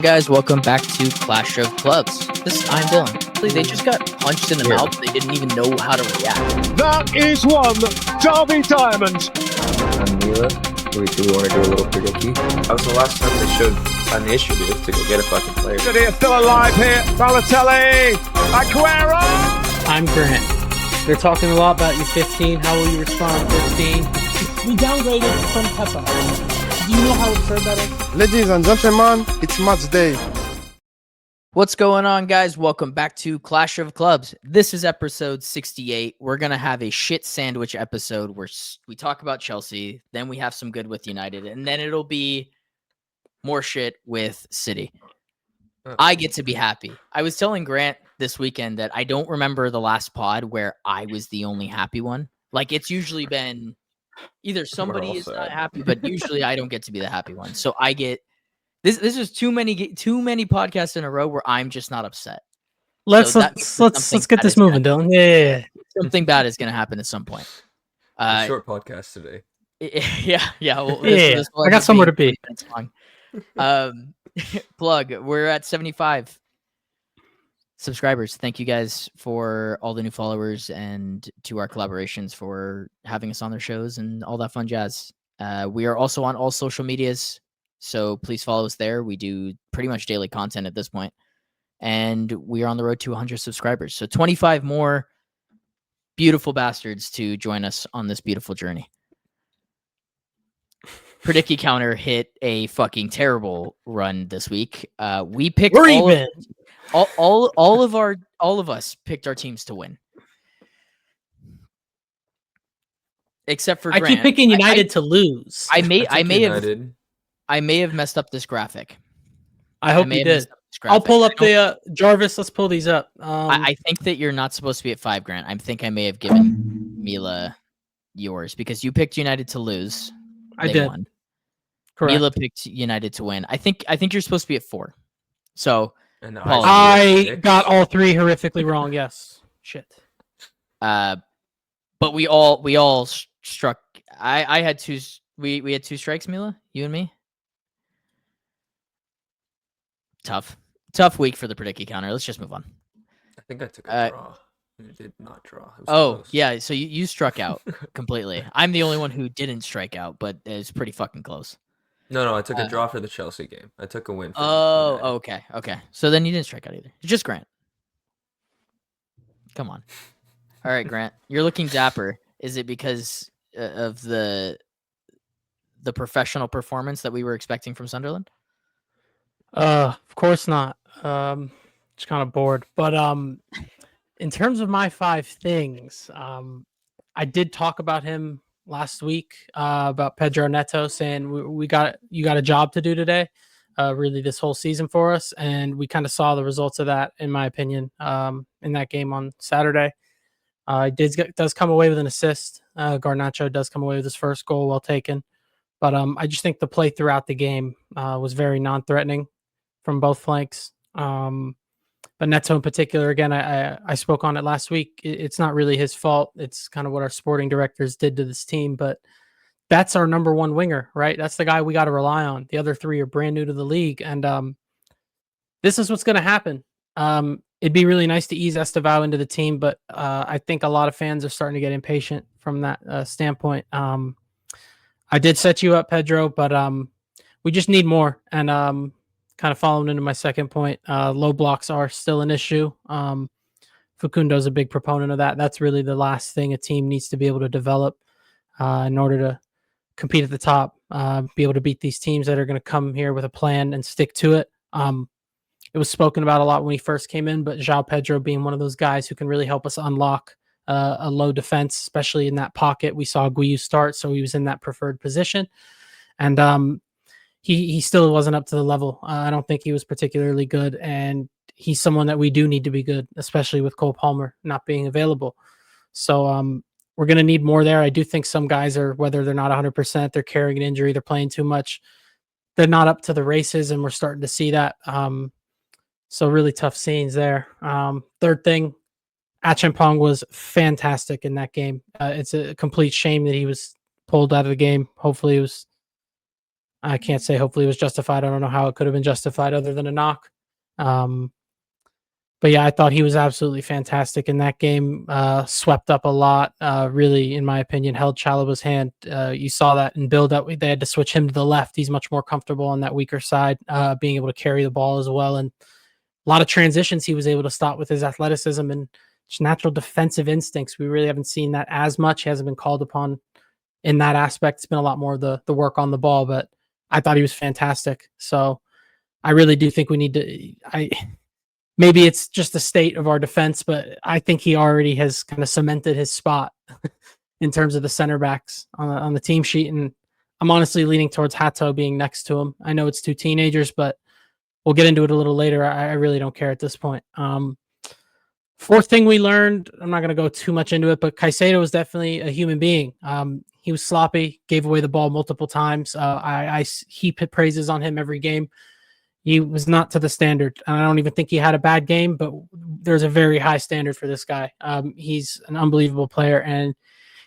Guys, welcome back to Clash of Clubs. I'm Dylan. They just got punched in the mouth. They didn't even know how to react. That is one Derby Diamond. I'm Mila. Do we want to do a little prediction? That was the last time they showed an initiative to go get a fucking player. City is still alive here. Balotelli, Aguero. I'm Grant. They're talking a lot about you 15. How will you respond 15? We downgraded from Peppa. Do you know how absurd that is? Ladies and gentlemen, it's match day. What's going on, guys? Welcome back to Clash of Clubs. This is episode 68. We're going to have a shit sandwich episode where we talk about Chelsea, then we have some good with United, and then it'll be more shit with City. I get to be happy. I was telling Grant this weekend that I don't remember the last pod where I was the only happy one. Like, it's usually been either somebody is not happy, but usually I don't get to be the happy one. So I get this is too many podcasts in a row where I'm just not upset. Let's get this moving, Dylan. Yeah. Something bad is going to happen at some point. Short podcast today. Yeah. Well, this I got somewhere to be. Plug. We're at 75 subscribers. Thank you guys for all the new followers and to our collaborations for having us on their shows and all that fun jazz. We are also on all social medias, so please follow us there. We do pretty much daily content at this point, and we are on the road to 100 subscribers. So 25 more beautiful bastards to join us on this beautiful journey. Predicky counter hit a fucking terrible run this week. We picked all of us picked our teams to win, except for Grant. I keep picking United to lose. I may have messed up this graphic. I hope you did. I'll pull up the Jarvis. Let's pull these up. I think that you're not supposed to be at 5, Grant. I think I may have given Mila yours because you picked United to lose. I did. Won. Correct. Mila picked United to win. I think you're supposed to be at 4. So I got all 3 horrifically wrong. Yes. Shit. But we all struck. I had 2. We had 2 strikes, Mila. You and me. Tough week for the Predicky counter. Let's just move on. I think I took a draw. I did not draw. Close. Yeah. So you struck out completely. I'm the only one who didn't strike out, but it's pretty fucking close. No, I took a draw for the Chelsea game. I took a win. Okay. So then you didn't strike out either. Just Grant. Come on. All right, Grant. You're looking dapper. Is it because of the professional performance that we were expecting from Sunderland? Of course not. Just kind of bored. But in terms of my 5 things, I did talk about him last week about Pedro Neto, saying you got a job to do today, really this whole season for us, and we kind of saw the results of that, in my opinion, in that game on Saturday. He does come away with an assist. Garnacho does come away with his first goal, well taken, but I just think the play throughout the game was very non-threatening from both flanks. But Neto in particular, again, I spoke on it last week. It's not really his fault. It's kind of what our sporting directors did to this team. But that's our number 1 winger, right? That's the guy we got to rely on. The other 3 are brand new to the league. And this is what's going to happen. It'd be really nice to ease Estevao into the team. But I think a lot of fans are starting to get impatient from that standpoint. I did set you up, Pedro, but we just need more. And kind of following into my second point, low blocks are still an issue. Facundo's a big proponent of that. That's really the last thing a team needs to be able to develop in order to compete at the top, be able to beat these teams that are going to come here with a plan and stick to it. It was spoken about a lot when he first came in, but João Pedro being one of those guys who can really help us unlock a low defense, especially in that pocket. We saw Guiu start, so he was in that preferred position. And he still wasn't up to the level. I don't think he was particularly good, and he's someone that we do need to be good, especially with Cole Palmer not being available. So we're going to need more there. I do think some guys are, whether they're not 100%, they're carrying an injury, they're playing too much, they're not up to the races, and we're starting to see that. So really tough scenes there. Third thing, Achampong was fantastic in that game. It's a complete shame that he was pulled out of the game. Hopefully it was I can't say hopefully it was justified. I don't know how it could have been justified other than a knock. But yeah, I thought he was absolutely fantastic in that game. Swept up a lot. Really, in my opinion, held Chalobah's hand. You saw that in build up. They had to switch him to the left. He's much more comfortable on that weaker side, being able to carry the ball as well. And a lot of transitions he was able to stop with his athleticism and just natural defensive instincts. We really haven't seen that as much. He hasn't been called upon in that aspect. It's been a lot more of the work on the ball, but I thought he was fantastic. So I really do think we need to. Maybe it's just the state of our defense, but I think he already has kind of cemented his spot in terms of the center backs on the team sheet. And I'm honestly leaning towards Hato being next to him. I know it's two teenagers, but we'll get into it a little later. I really don't care at this point. Fourth thing we learned, I'm not going to go too much into it, but Caicedo was definitely a human being. He was sloppy, gave away the ball multiple times. I heap praises on him every game. He was not to the standard. I don't even think he had a bad game, but there's a very high standard for this guy. He's an unbelievable player, and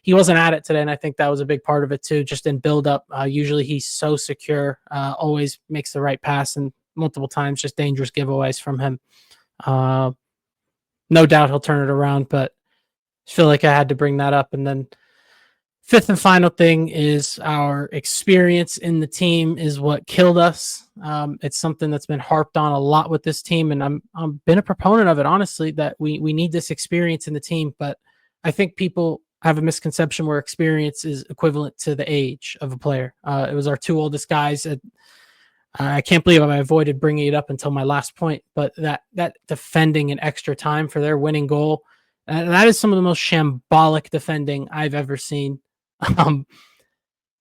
he wasn't at it today, and I think that was a big part of it too, just in build-up. Usually he's so secure, always makes the right pass, and multiple times just dangerous giveaways from him. No doubt he'll turn it around, but I feel like I had to bring that up. And then fifth and final thing is our experience in the team is what killed us. It's something that's been harped on a lot with this team, and I'm been a proponent of it, honestly, that we need this experience in the team. But I think people have a misconception where experience is equivalent to the age of a player. It was our two oldest guys. I can't believe I avoided bringing it up until my last point, but that defending in extra time for their winning goal, that is some of the most shambolic defending I've ever seen.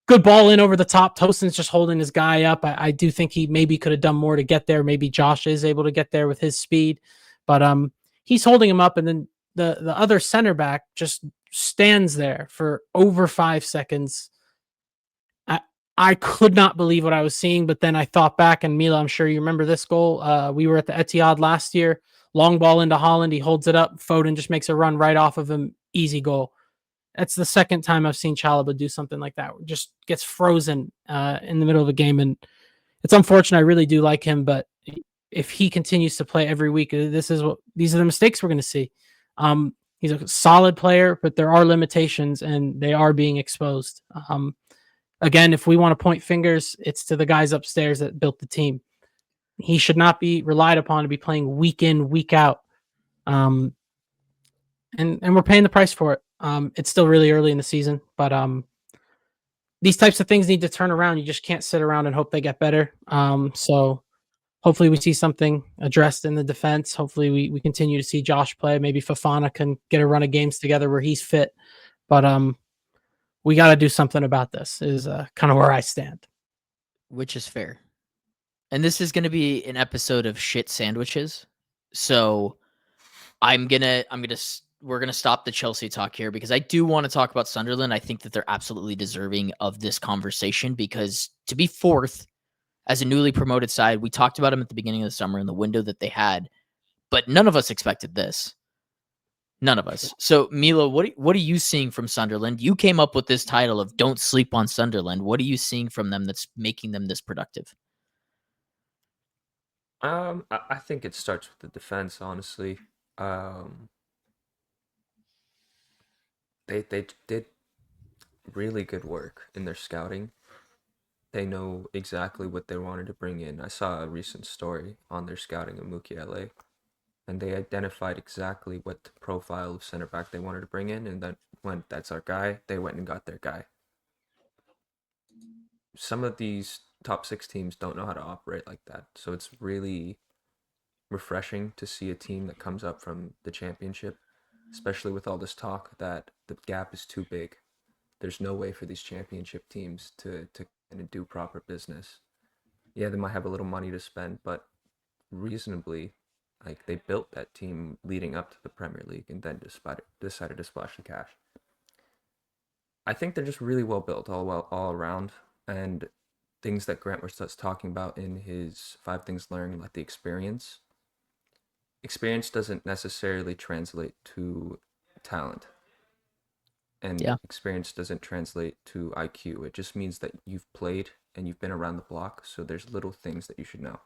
Good ball in over the top. Tosin's just holding his guy up. I do think he maybe could have done more to get there. Maybe Josh is able to get there with his speed, but he's holding him up, and then the other center back just stands there for over 5 seconds. I could not believe what I was seeing, but then I thought back, and Mila, I'm sure you remember this goal. We were at the Etihad last year. Long ball into Holland. He holds it up. Foden just makes a run right off of him. Easy goal. That's the second time I've seen Chalobah do something like that. Just gets frozen in the middle of a game, and it's unfortunate. I really do like him, but if he continues to play every week, these are the mistakes we're going to see. He's a solid player, but there are limitations, and they are being exposed. Again, if we want to point fingers, it's to the guys upstairs that built the team. He should not be relied upon to be playing week in, week out. And we're paying the price for it. It's still really early in the season, but these types of things need to turn around. You just can't sit around and hope they get better. So hopefully we see something addressed in the defense. Hopefully we continue to see Josh play. Maybe Fofana can get a run of games together where he's fit. But we got to do something about this is kind of where I stand. Which is fair. And this is going to be an episode of shit sandwiches. So we're going to stop the Chelsea talk here because I do want to talk about Sunderland. I think that they're absolutely deserving of this conversation because to be fourth as a newly promoted side, we talked about them at the beginning of the summer in the window that they had, but none of us expected this. None of us. So, Mila, what are you seeing from Sunderland? You came up with this title of "Don't Sleep on Sunderland." What are you seeing from them that's making them this productive? I think it starts with the defense. Honestly, they did really good work in their scouting. They know exactly what they wanted to bring in. I saw a recent story on their scouting of Mukiele, and they identified exactly what the profile of center back they wanted to bring in, and then when that's our guy, they went and got their guy. Some of these top 6 teams don't know how to operate like that, so it's really refreshing to see a team that comes up from the championship, especially with all this talk that the gap is too big. There's no way for these championship teams to do proper business. Yeah, they might have a little money to spend, but reasonably, like they built that team leading up to the Premier League and then decided to splash the cash. I think they're just really well built all around, and things that Grant was talking about in his 5 things learned, like the experience. Experience doesn't necessarily translate to talent, and experience doesn't translate to IQ. It just means that you've played and you've been around the block, so there's little things that you should know.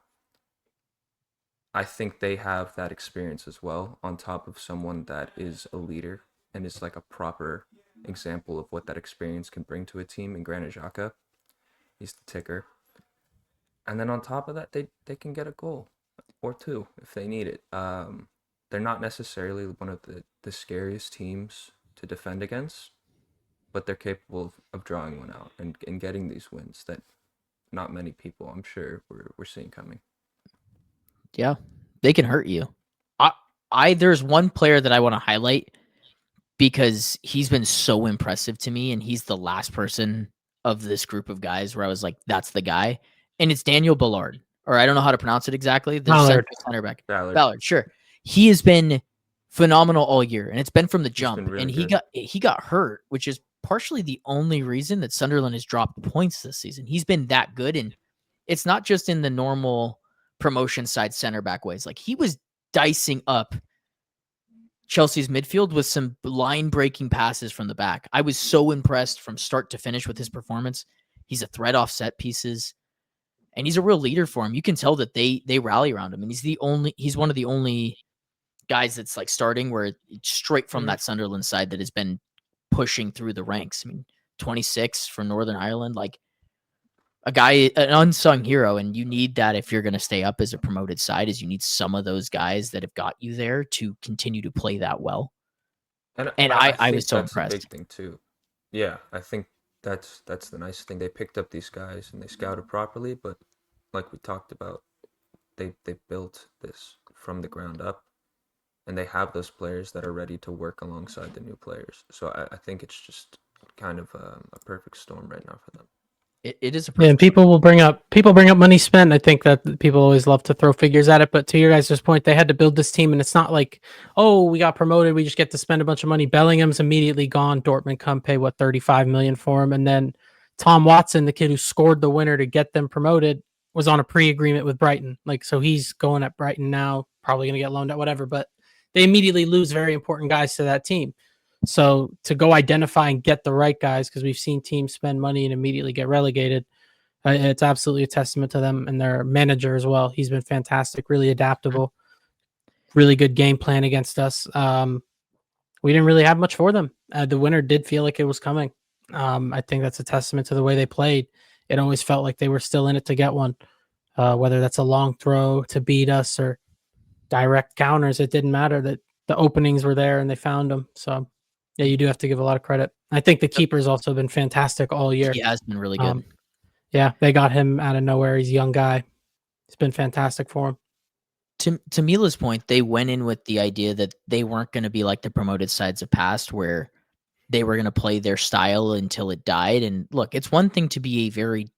I think they have that experience as well, on top of someone that is a leader and is like a proper example of what that experience can bring to a team in Granit Xhaka. He's the ticker. And then on top of that, they can get a goal or two if they need it. They're not necessarily one of the scariest teams to defend against, but they're capable of drawing one out and getting these wins that not many people, I'm sure, we're seeing coming. Yeah, they can hurt you. There's one player that I want to highlight because he's been so impressive to me, and he's the last person of this group of guys where I was like, that's the guy. And it's Daniel Ballard, or I don't know how to pronounce it exactly. The center back. Ballard, sure. He has been phenomenal all year, and it's been from the jump. Really and good. he got hurt, which is partially the only reason that Sunderland has dropped points this season. He's been that good, and it's not just in the normal promotion side center back ways. Like, he was dicing up Chelsea's midfield with some line breaking passes from the back. I was so impressed from start to finish with his performance. He's a threat off set pieces, and he's a real leader for him. You can tell that they rally around him, and he's one of the only guys that's like starting where it's straight from that Sunderland side that has been pushing through the ranks. I mean, 26 from Northern Ireland, like a guy, an unsung hero, and you need that if you're going to stay up as a promoted side. Is you need some of those guys that have got you there to continue to play that well. And I was so impressed. That's a big thing too. Yeah, I think that's the nice thing. They picked up these guys and they scouted properly, but like we talked about, they built this from the ground up, and they have those players that are ready to work alongside the new players. So I think it's just kind of a perfect storm right now for them. It is a and people bring up money spent. I think that people always love to throw figures at it, but to your guys' point, they had to build this team, and it's not like, oh, we got promoted, we just get to spend a bunch of money. Bellingham's immediately gone. Dortmund come pay what, 35 million for him, and then Tom Watson, the kid who scored the winner to get them promoted, was on a pre-agreement with Brighton. Like, so he's going at Brighton now, probably going to get loaned out, whatever. But they immediately lose very important guys to that team. So to go identify and get the right guys, because we've seen teams spend money and immediately get relegated, it's absolutely a testament to them and their manager as well. He's been fantastic, really adaptable, really good game plan against us. We didn't really have much for them. The winner did feel like it was coming. I think that's a testament to the way they played. It always felt like they were still in it to get one, whether that's a long throw to beat us or direct counters. It didn't matter that the openings were there and they found them. So yeah, you do have to give a lot of credit. I think the keeper's also been fantastic all year. He has been really good. Yeah, they got him out of nowhere. He's a young guy. It's been fantastic for him. To Mila's point, they went in with the idea that they weren't going to be like the promoted sides of past where they were going to play their style until it died. And look, it's one thing to be a very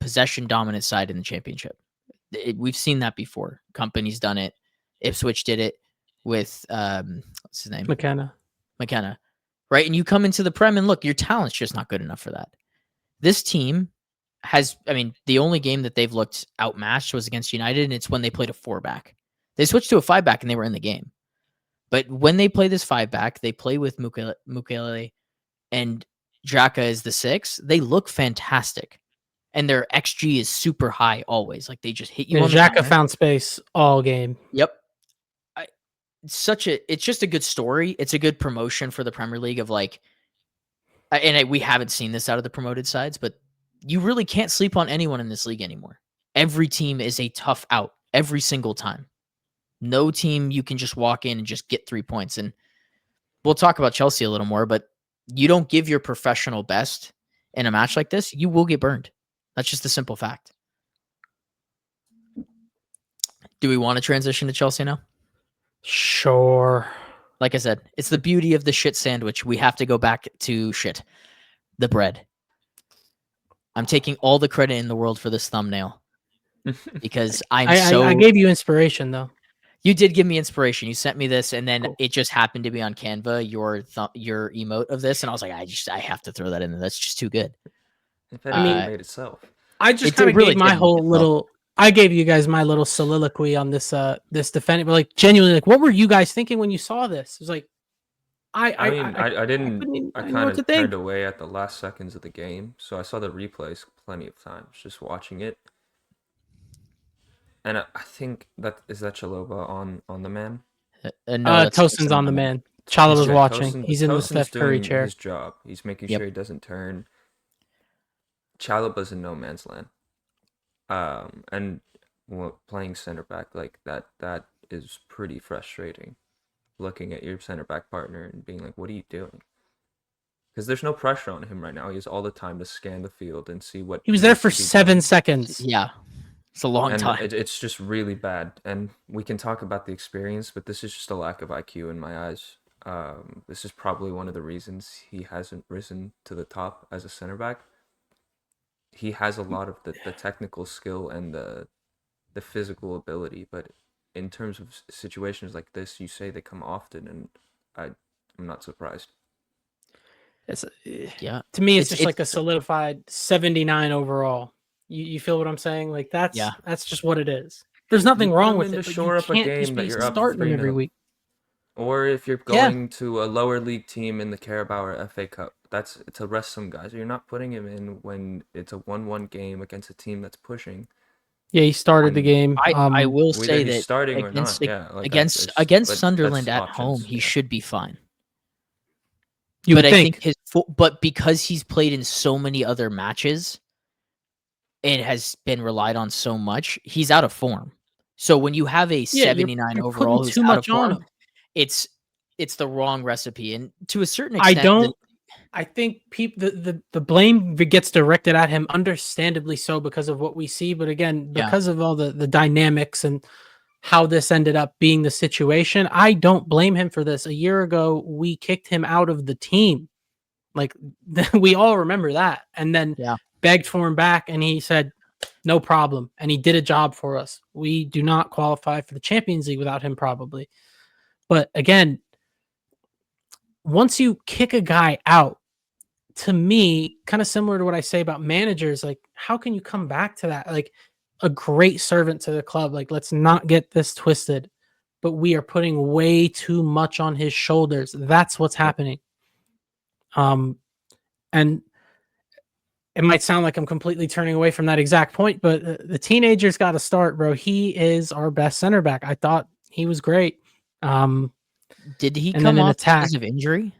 possession dominant side in the championship. We've seen that before. Company's done it. Ipswich did it with what's his name? McKenna. Right? And you come into the Prem and look, your talent's just not good enough for that. This team has, I mean, the only game that they've looked outmatched was against United, and it's when they played a 4-back. They switched to a 5-back and they were in the game. But when they play this 5-back, they play with Mukele and Xhaka as the 6. They look fantastic. And their XG is super high always. Like, they just hit you on the Xhaka found space all game. Yep. It's just a good story. It's a good promotion for the Premier League of like, we haven't seen this out of the promoted sides, but you really can't sleep on anyone in this league anymore. Every team is a tough out every single time. No team you can just walk in and just get 3 points. And we'll talk about Chelsea a little more, but you don't give your professional best in a match like this, you will get burned. That's just a simple fact. Do we want to transition to Chelsea now? Sure. Like I said, it's the beauty of the shit sandwich. We have to go back to shit. The bread. I'm taking all the credit in the world for this thumbnail because I gave you inspiration though. You did give me inspiration. You sent me this, and then it just happened to be on Canva, your emote of this, and I was like, I have to throw that in there. That's just too good. If anything, made itself. I just kind of gave my whole little. I gave you guys my little soliloquy on this this defendant, but like genuinely, like, what were you guys thinking when you saw this? It was like, I kind of turned away at the last seconds of the game, so I saw the replays plenty of times just watching it. And I think that Chalobah on the man. No, that's Tosin's on the man. Chalobah's Okay, watching. He's in the Tosin's Steph Curry doing chair. his job. He's making Yep. sure he doesn't turn. Chalobah's in no man's land. And playing center back like that is pretty frustrating. Looking at your center back partner and being like, what are you doing? Because there's no pressure on him right now. He has all the time to scan the field and see what He was there needs for to be 7 done. seconds. Yeah, it's a long And time. it's just really bad. And we can talk about the experience, but this is just a lack of IQ in my eyes. This is probably one of the reasons he hasn't risen to the top as a center back. He has a lot of the technical skill and the physical ability, but in terms of situations like this, you say they come often, and I'm not surprised. Yeah, To me, it's just like a solidified 79 overall. You feel what I'm saying? Like that's just what it is. There's nothing You put wrong him with in to it, but shore you up a can't game just that be you're up starting them every 3-0. week. Or if you're going to a lower league team in the Carabao or FA Cup, that's to rest some guys. You're not putting him in when it's a 1-1 game against a team that's pushing. Yeah, he started the game. I will Whether say he's that starting or against not, yeah, like against but Sunderland that's at home, options, he yeah. should be fine. You But would I think. think but because he's played in so many other matches, it has been relied on so much. He's out of form. So when you have a 79 you're overall putting who's too out of much on form, him. it's the wrong recipe. And to a certain extent, I think the blame gets directed at him, understandably so, because of what we see. But again, because of all the dynamics and how this ended up being the situation, I don't blame him for this. A year ago, we kicked him out of the team. Like we all remember that. And then begged for him back, and he said, no problem. And he did a job for us. We do not qualify for the Champions League without him, probably. But again, once you kick a guy out, to me, kind of similar to what I say about managers, like, how can you come back to that? Like, a great servant to the club. Like, let's not get this twisted, but we are putting way too much on his shoulders. That's what's happening. And it might sound like I'm completely turning away from that exact point, but the teenager's got to start, bro. He is our best center back. I thought he was great. did he and come then an off attack because of injury?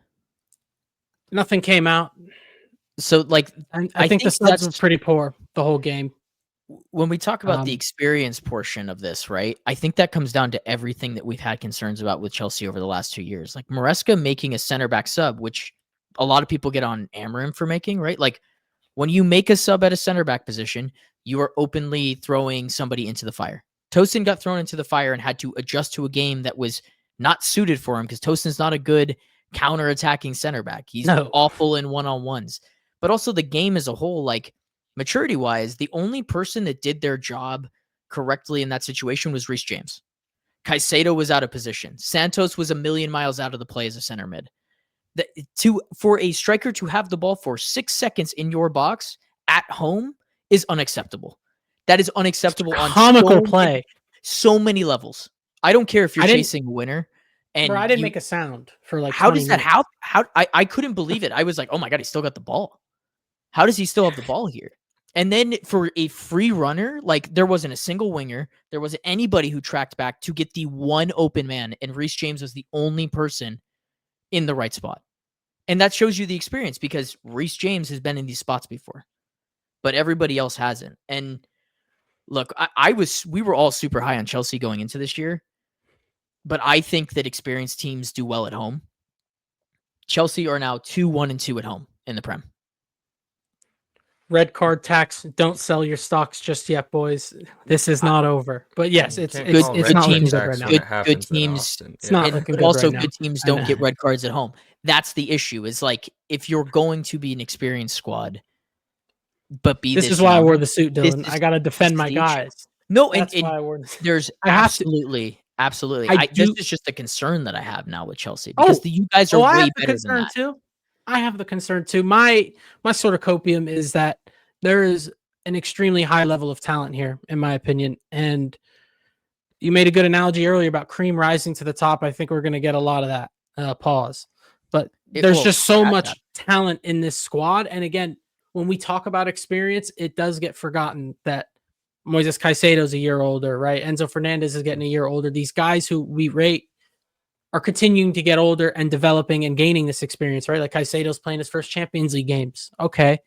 Nothing came out. So, like, I think the subs were pretty poor the whole game. When we talk about the experience portion of this, right? I think that comes down to everything that we've had concerns about with Chelsea over the last 2 years. Like Maresca making a center back sub, which a lot of people get on Amorim for making, right? Like when you make a sub at a center back position, you are openly throwing somebody into the fire. Tosin got thrown into the fire and had to adjust to a game that was not suited for him because Tosin's not a good counter-attacking center back. He's awful in one-on-ones. But also the game as a whole, like maturity-wise, the only person that did their job correctly in that situation was Reece James. Caicedo was out of position. Santos was a million miles out of the play as a center mid. For a striker to have the ball for 6 seconds in your box at home is unacceptable. That is unacceptable on comical play. So many levels. I don't care if you're chasing a winner. And I didn't make a sound for like. How does that? How I couldn't believe it. I was like, oh my god, he still got the ball. How does he still have the ball here? And then for a free runner, like there wasn't a single winger, there wasn't anybody who tracked back to get the one open man, and Reece James was the only person in the right spot. And that shows you the experience because Reece James has been in these spots before, but everybody else hasn't. And look, we were all super high on Chelsea going into this year, but I think that experienced teams do well at home. Chelsea are now 2-1-2 at home in the Prem. Red card tax. Don't sell your stocks just yet, boys. This is not over. But yes, it's not looking good right now. Good teams. It's not looking good also, right now. good teams don't get red cards at home. That's the issue. Is like if you're going to be an experienced squad, but this is why I wore the suit, Dylan. I got to defend my guys. No, that's why I wore the suit. There's absolutely. This is just a concern that I have now with Chelsea because you guys are way better than that. Too. I have the concern too. My sort of copium is that there is an extremely high level of talent here, in my opinion. And you made a good analogy earlier about cream rising to the top. I think we're going to get a lot of that. Pause. But there's just so much talent in this squad. And again, when we talk about experience, it does get forgotten that Moises Caicedo's a year older, right? Enzo Fernandez is getting a year older. These guys who we rate are continuing to get older and developing and gaining this experience, right? Like Caicedo's playing his first Champions League games. Okay.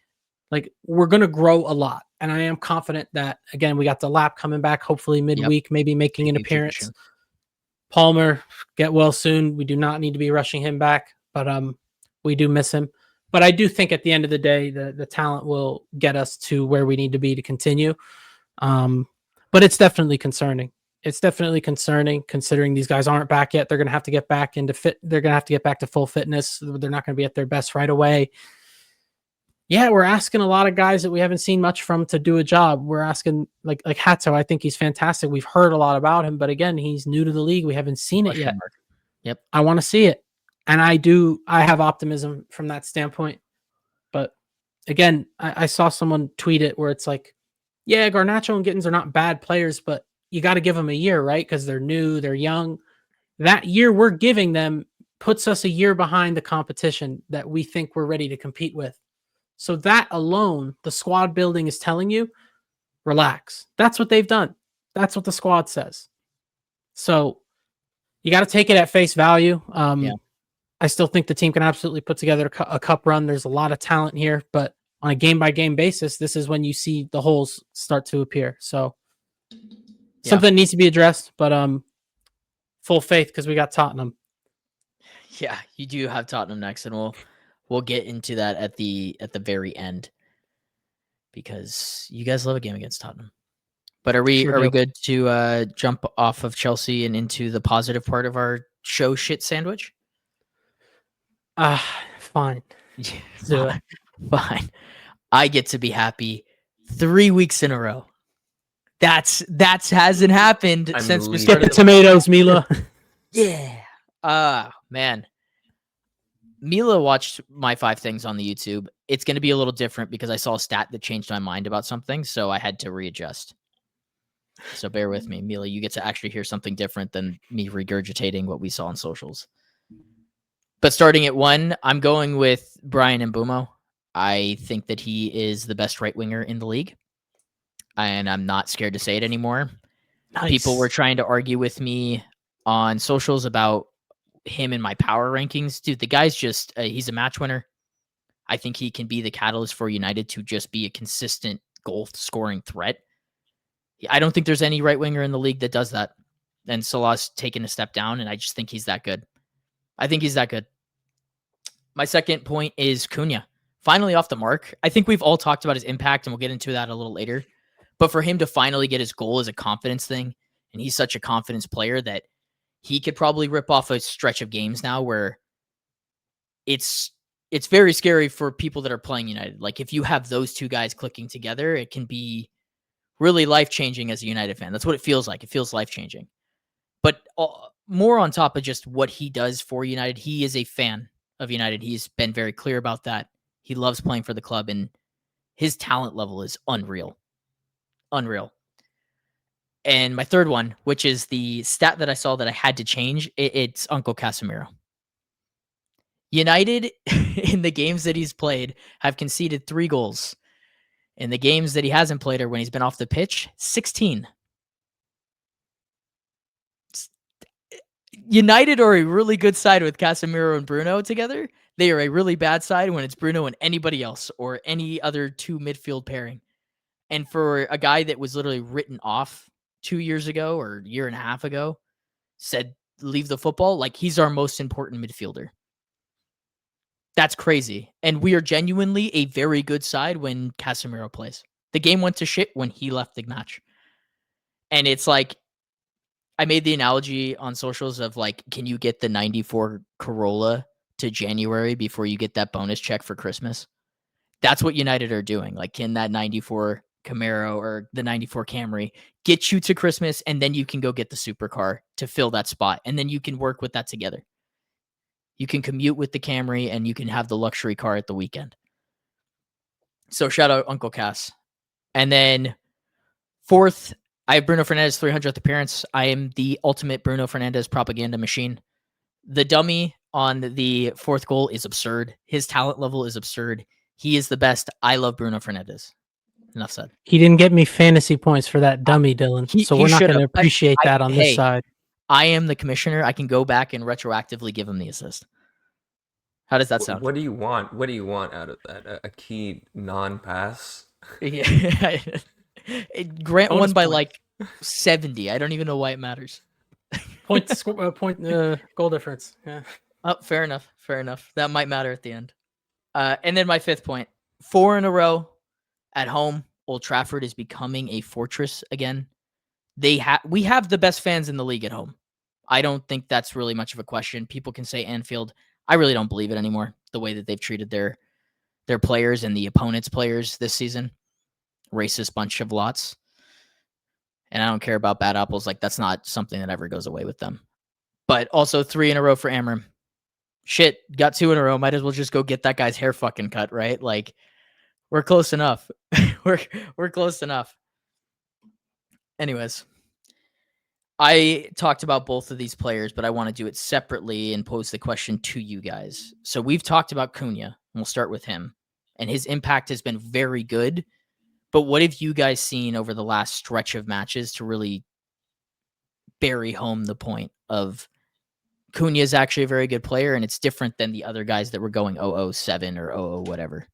Like we're going to grow a lot. And I am confident that, again, we got the lap coming back, hopefully midweek, maybe making an appearance. Palmer, get well soon. We do not need to be rushing him back, but we do miss him. But I do think at the end of the day, the talent will get us to where we need to be to continue. But it's definitely concerning. It's definitely concerning considering these guys aren't back yet. They're going to have to get back into fit. They're going to have to get back to full fitness. They're not going to be at their best right away. Yeah, we're asking a lot of guys that we haven't seen much from to do a job. We're asking like Hatto. I think he's fantastic. We've heard a lot about him, but again, he's new to the league. We haven't seen it yet. Yep. I want to see it. And I have optimism from that standpoint. But again, I saw someone tweet it where it's like, yeah, Garnacho and Gittins are not bad players, but you got to give them a year, right? Because they're new, they're young. That year we're giving them puts us a year behind the competition that we think we're ready to compete with. So that alone, the squad building is telling you, relax. That's what they've done. That's what the squad says. So you got to take it at face value. I still think the team can absolutely put together a cup run. There's a lot of talent here, but on a game-by-game basis, this is when you see the holes start to appear. So something needs to be addressed, but full faith because we got Tottenham. Yeah, you do have Tottenham next, and we'll get into that at the very end because you guys love a game against Tottenham. But are we good to jump off of Chelsea and into the positive part of our show shit sandwich? Fine. Fine. I get to be happy 3 weeks in a row. That's hasn't happened since we started. Get the tomatoes, Mila. Yeah. Man. Mila watched my 5 things on the YouTube. It's going to be a little different because I saw a stat that changed my mind about something, so I had to readjust. So bear with me. Mila, you get to actually hear something different than me regurgitating what we saw on socials. But starting at 1, I'm going with Brian Mbeumo. I think that he is the best right winger in the league. And I'm not scared to say it anymore. Nice. People were trying to argue with me on socials about him in my power rankings. Dude, the guy's just, he's a match winner. I think he can be the catalyst for United to just be a consistent goal scoring threat. I don't think there's any right winger in the league that does that. And Salah's taken a step down, and I just think he's that good. I think he's that good. My second point is Cunha. Finally off the mark. I think we've all talked about his impact, and we'll get into that a little later. But for him to finally get his goal is a confidence thing, and he's such a confidence player that he could probably rip off a stretch of games now where it's very scary for people that are playing United. Like if you have those two guys clicking together, it can be really life-changing as a United fan. That's what it feels like. It feels life-changing. But more on top of just what he does for United, he is a fan of United. He's been very clear about that. He loves playing for the club, and his talent level is unreal. Unreal. And my third one, which is the stat that I saw that I had to change, it's Uncle Casemiro. United, in the games that he's played, have conceded 3 goals. In the games that he hasn't played or when he's been off the pitch, 16. United are a really good side with Casemiro and Bruno together. They are a really bad side when it's Bruno and anybody else or any other 2 midfield pairing. And for a guy that was literally written off 2 years ago or a year and a half ago, said leave the football, like he's our most important midfielder. That's crazy. And we are genuinely a very good side when Casemiro plays. The game went to shit when he left the match. And it's like, I made the analogy on socials of like, can you get the 94 Corolla to January before you get that bonus check for Christmas? That's what United are doing. Like, can that 94 Camaro or the 94 Camry get you to Christmas, and then you can go get the supercar to fill that spot, and then you can work with that together. You can commute with the Camry, and you can have the luxury car at the weekend. So shout out Uncle Cass. And then 4th, I have Bruno Fernandes' 300th appearance. I am the ultimate Bruno Fernandes propaganda machine. The dummy on the 4th goal is absurd. His talent level is absurd. He is the best. I love Bruno Fernandes. Enough said. He didn't get me fantasy points for that dummy, Dylan. So He we're not should going to have. appreciate that on this side. I am the commissioner. I can go back and retroactively give him the assist. How does that sound? What do you want? What do you want out of that? A key non-pass? Yeah. Grant Bonus won by points. like 70. I don't even know why it matters. Point goal difference. Yeah. Oh, fair enough. Fair enough. That might matter at the end. And then my 5th point: 4 in a row at home. Old Trafford is becoming a fortress again. We have the best fans in the league at home. I don't think that's really much of a question. People can say Anfield. I really don't believe it anymore. The way that they've treated their players and the opponents' players this season, racist bunch of lots. And I don't care about bad apples. Like, that's not something that ever goes away with them. But also 3 in a row for Amorim. Shit, got 2 in a row. Might as well just go get that guy's hair fucking cut, right? Like, we're close enough. we're close enough. Anyways, I talked about both of these players, but I want to do it separately and pose the question to you guys. So we've talked about Cunha, and we'll start with him. And his impact has been very good. But what have you guys seen over the last stretch of matches to really bury home the point of Cunha is actually a very good player, and it's different than the other guys that were going 007 or 00 whatever?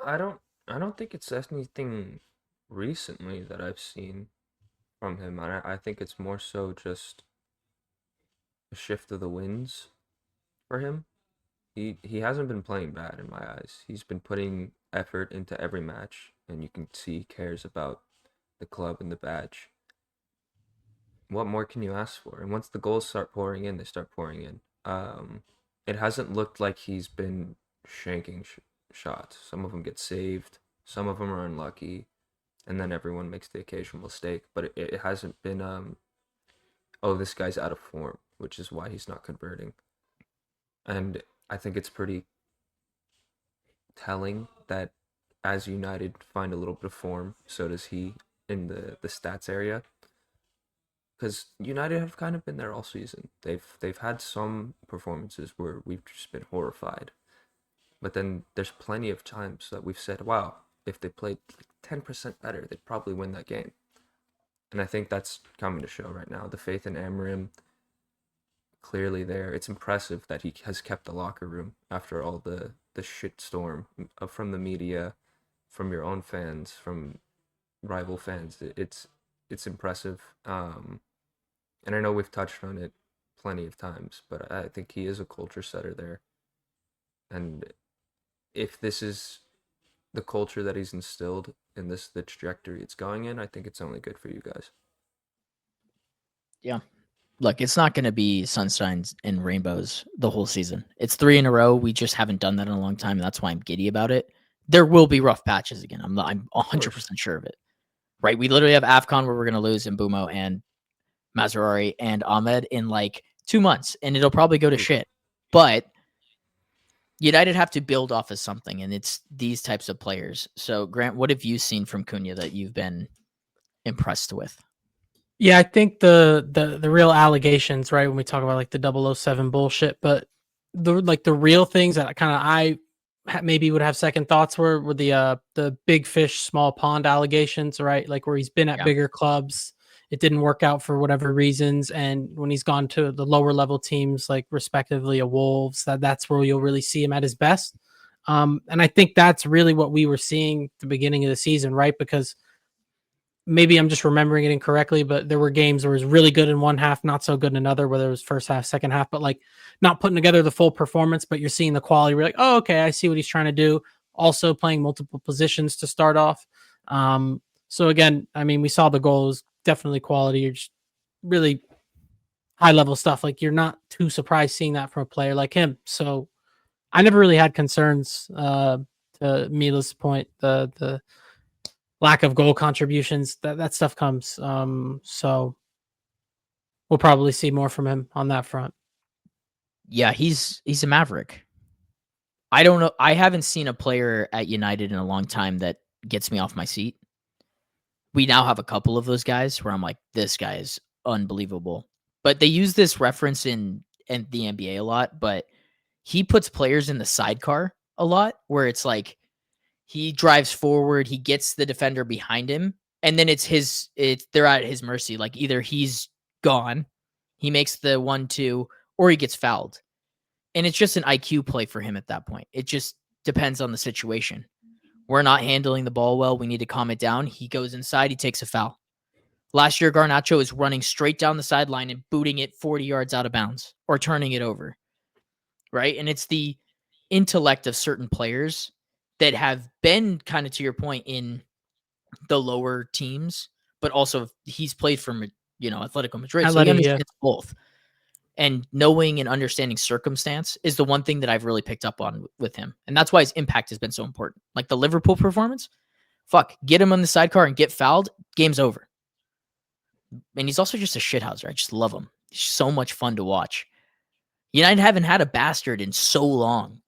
I don't think it's anything recently that I've seen from him. I think it's more so just a shift of the winds for him. He hasn't been playing bad in my eyes. He's been putting effort into every match, and you can see he cares about the club and the badge. What more can you ask for? And once the goals start pouring in, they start pouring in. It hasn't looked like he's been shanking shots. Some of them get saved, some of them are unlucky, and then everyone makes the occasional mistake. But it hasn't been oh, this guy's out of form, which is why he's not converting. And I think it's pretty telling that as United find a little bit of form, so does he in the stats area. Because United have kind of been there all season. They've had some performances where we've just been horrified. But then there's plenty of times that we've said, wow, if they played 10% better, they'd probably win that game. And I think that's coming to show right now. The faith in Amorim, clearly there. It's impressive that he has kept the locker room after all the shit storm from the media, from your own fans, from rival fans. It's impressive. And I know we've touched on it plenty of times, but I think he is a culture setter there. And if this is the culture that he's instilled in the trajectory it's going in, I think it's only good for you guys. Yeah. Look, it's not going to be sunshines and rainbows the whole season. It's 3 in a row. We just haven't done that in a long time. And that's why I'm giddy about it. There will be rough patches again. I'm 100% sure of it. Right? We literally have AFCON where we're going to lose Mbumo and Mazraoui and Ahmed in like 2 months, and it'll probably go to shit. But United have to build off of something, and it's these types of players. So, Grant, what have you seen from Cunha that you've been impressed with? Yeah, I think the real allegations, right, when we talk about like the 007 bullshit, but the real things that I maybe would have second thoughts were the big fish, small pond allegations, right? Like where he's been at bigger clubs, it didn't work out for whatever reasons, and when he's gone to the lower level teams, like respectively a Wolves, that's where you'll really see him at his best. And I think that's really what we were seeing at the beginning of the season, right? Because maybe I'm just remembering it incorrectly, but there were games where it was really good in one half, not so good in another, whether it was first half, second half, but like not putting together the full performance, but you're seeing the quality. We're like, oh, okay, I see what he's trying to do. Also playing multiple positions to start off. So again, I mean, we saw the goals, definitely quality. You're just really high level stuff. Like you're not too surprised seeing that from a player like him. So I never really had concerns, to Mila's point, the lack of goal contributions, that stuff comes. So we'll probably see more from him on that front. Yeah, he's a maverick. I don't know. I haven't seen a player at United in a long time that gets me off my seat. We now have a couple of those guys where I'm like, this guy is unbelievable. But they use this reference in the NBA a lot, but he puts players in the sidecar a lot where it's like He drives forward, he gets the defender behind him, and then they're at his mercy. Like either he's gone, he makes the 1-2, or he gets fouled. And it's just an IQ play for him at that point. It just depends on the situation. We're not handling the ball well. We need to calm it down. He goes inside, he takes a foul. Last year, Garnacho is running straight down the sideline and booting it 40 yards out of bounds or turning it over. Right? And it's the intellect of certain players that have been kind of, to your point, in the lower teams, but also he's played for, Atletico Madrid. So he understands both. And knowing and understanding circumstance is the one thing that I've really picked up on with him. And that's why his impact has been so important. Like the Liverpool performance, get him on the sidecar and get fouled, game's over. And he's also just a shithouser. I just love him. He's so much fun to watch. United haven't had a bastard in so long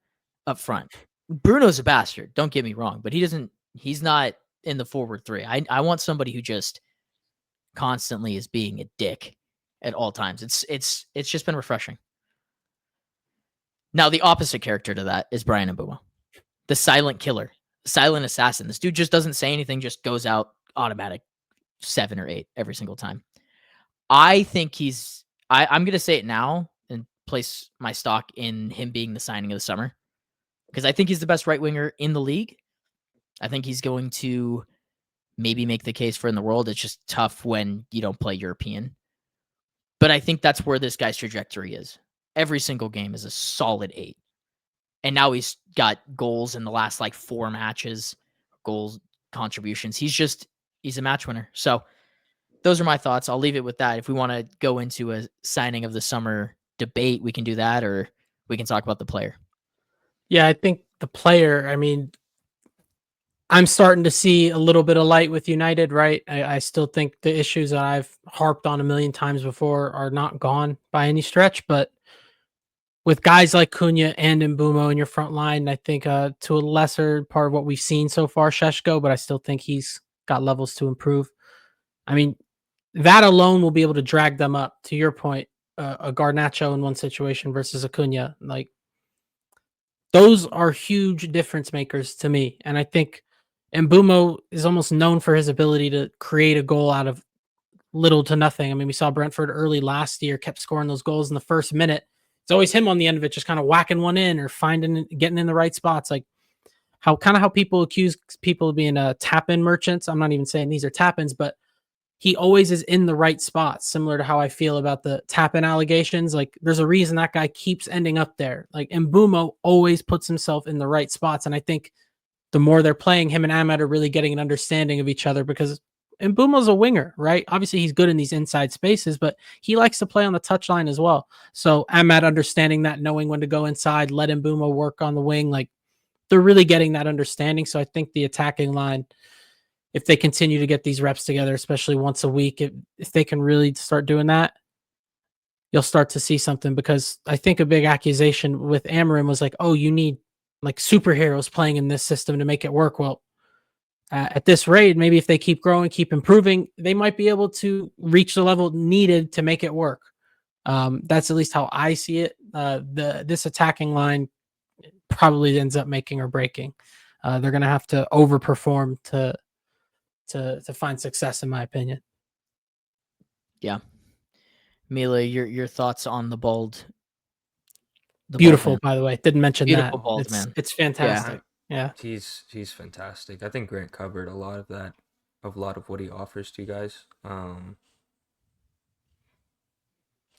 up front. Bruno's a bastard, don't get me wrong, but he's not in the forward three. I want somebody who just constantly is being a dick at all times. It's just been refreshing. Now, the opposite character to that is Bryan Mbeumo, the silent killer, silent assassin. This dude just doesn't say anything, just goes out automatic 7 or 8 every single time. I think I'm going to say it now and place my stock in him being the signing of the summer, because I think he's the best right winger in the league. I think he's going to maybe make the case for in the world. It's just tough when you don't play European. But I think that's where this guy's trajectory is. Every single game is a solid 8. And now he's got goals in the last 4 matches, goals, contributions. He's a match winner. So those are my thoughts. I'll leave it with that. If we want to go into a signing of the summer debate, we can do that, or we can talk about the player. Yeah, I think the player, I'm starting to see a little bit of light with United, right? I still think the issues that I've harped on a million times before are not gone by any stretch, but with guys like Cunha and Mbeumo in your front line, I think to a lesser part of what we've seen so far, Šeško, but I still think he's got levels to improve. That alone will be able to drag them up. To your point, a Garnacho in one situation versus a Cunha, those are huge difference makers to me. And I think Mbeumo is almost known for his ability to create a goal out of little to nothing. We saw Brentford early last year, kept scoring those goals in the first minute. It's always him on the end of it, just kind of whacking one in or getting in the right spots. How people accuse people of being tap-in merchants. I'm not even saying these are tap-ins, but he always is in the right spots, similar to how I feel about the tap-in allegations. There's a reason that guy keeps ending up there. Mbeumo always puts himself in the right spots. And I think the more they're playing, him and Ahmed are really getting an understanding of each other, because Mbeumo's a winger, right? Obviously, he's good in these inside spaces, but he likes to play on the touchline as well. So Ahmed understanding that, knowing when to go inside, let Mbeumo work on the wing. They're really getting that understanding. So I think the attacking line, if they continue to get these reps together, especially once a week, if they can really start doing that, you'll start to see something. Because I think a big accusation with Amorim was you need superheroes playing in this system to make it work. Well, at this rate, maybe if they keep growing, keep improving, they might be able to reach the level needed to make it work. That's at least how I see it. This attacking line probably ends up making or breaking. They're going to have to overperform to find success, in my opinion. Yeah. Mila, your thoughts on the bald? Beautiful, by the way. Didn't mention Beautiful that. bald man. It's fantastic. Yeah. He's fantastic. I think Grant covered a lot of what he offers to you guys.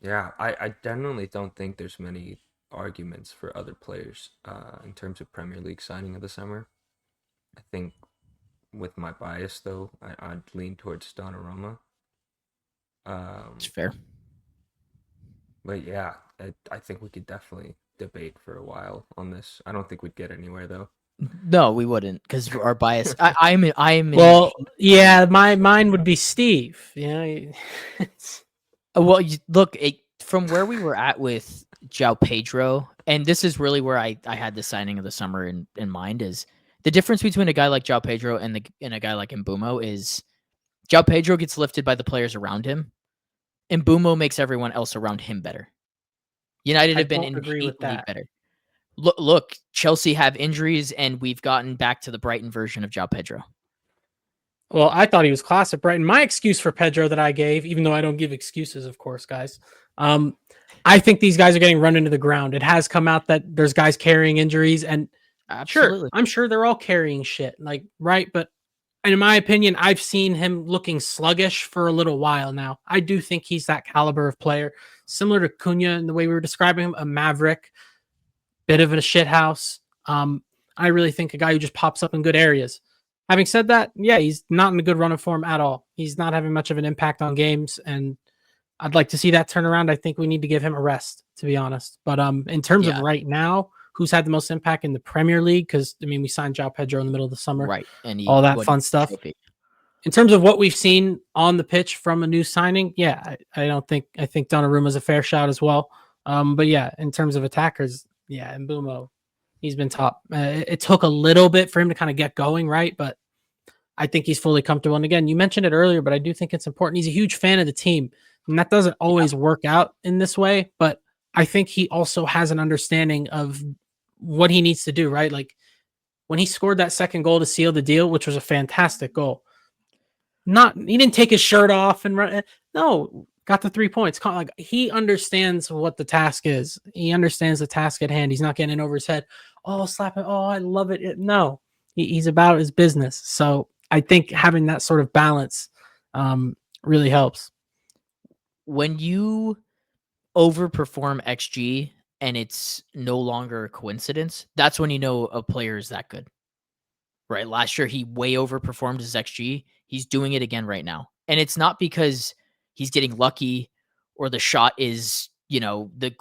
Yeah, I genuinely don't think there's many arguments for other players in terms of Premier League signing of the summer. I think with my bias, though, I'd lean towards Donnarumma. It's fair. But yeah, I think we could definitely debate for a while on this. I don't think we'd get anywhere, though. No, we wouldn't, because our bias. I'm. Well, yeah, mine would be Steve. Yeah. Well, look, from where we were at with João Pedro, and this is really where I had the signing of the summer in mind, is the difference between a guy like João Pedro and a guy like Mbeumo is João Pedro gets lifted by the players around him, and Mbeumo makes everyone else around him better. United have been in the league better. Look, Chelsea have injuries, and we've gotten back to the Brighton version of João Pedro. Well, I thought he was class at Brighton. My excuse for Pedro that I gave, even though I don't give excuses, of course, guys. I think these guys are getting run into the ground. It has come out that there's guys carrying injuries, and sure, Absolutely. I'm sure they're all carrying shit, like right. But in my opinion, I've seen him looking sluggish for a little while now. I do think he's that caliber of player, similar to Cunha in the way we were describing him, a maverick, bit of a shithouse. I really think a guy who just pops up in good areas. Having said that, yeah, he's not in a good run of form at all. He's not having much of an impact on games, and I'd like to see that turn around. I think we need to give him a rest, to be honest. But in terms of Yeah. right now, who's had the most impact in the Premier League? Because I mean, we signed João Pedro in the middle of the summer, Right. And all that what fun stuff. trophy. In terms of what we've seen on the pitch from a new signing, yeah, I think Donnarumma's a fair shout as well. But yeah, in terms of attackers, yeah, Mbumo, he's been top. It took a little bit for him to kind of get going, right? But I think he's fully comfortable. And again, you mentioned it earlier, but I do think it's important. He's a huge fan of the team, and that doesn't always work out in this way. But I think he also has an understanding of what he needs to do, right? Like when he scored that second goal to seal the deal, which was a fantastic goal. He didn't take his shirt off and run. No, got the 3 points. Like he understands what the task is. He understands the task at hand. He's not getting in over his head. Oh, slap it. Oh, I love it. No, he's about his business. So I think having that sort of balance really helps. When you overperform XG and it's no longer a coincidence, that's when you know a player is that good. Right? Last year, he way overperformed his XG. He's doing it again right now. And it's not because he's getting lucky or the shot is, the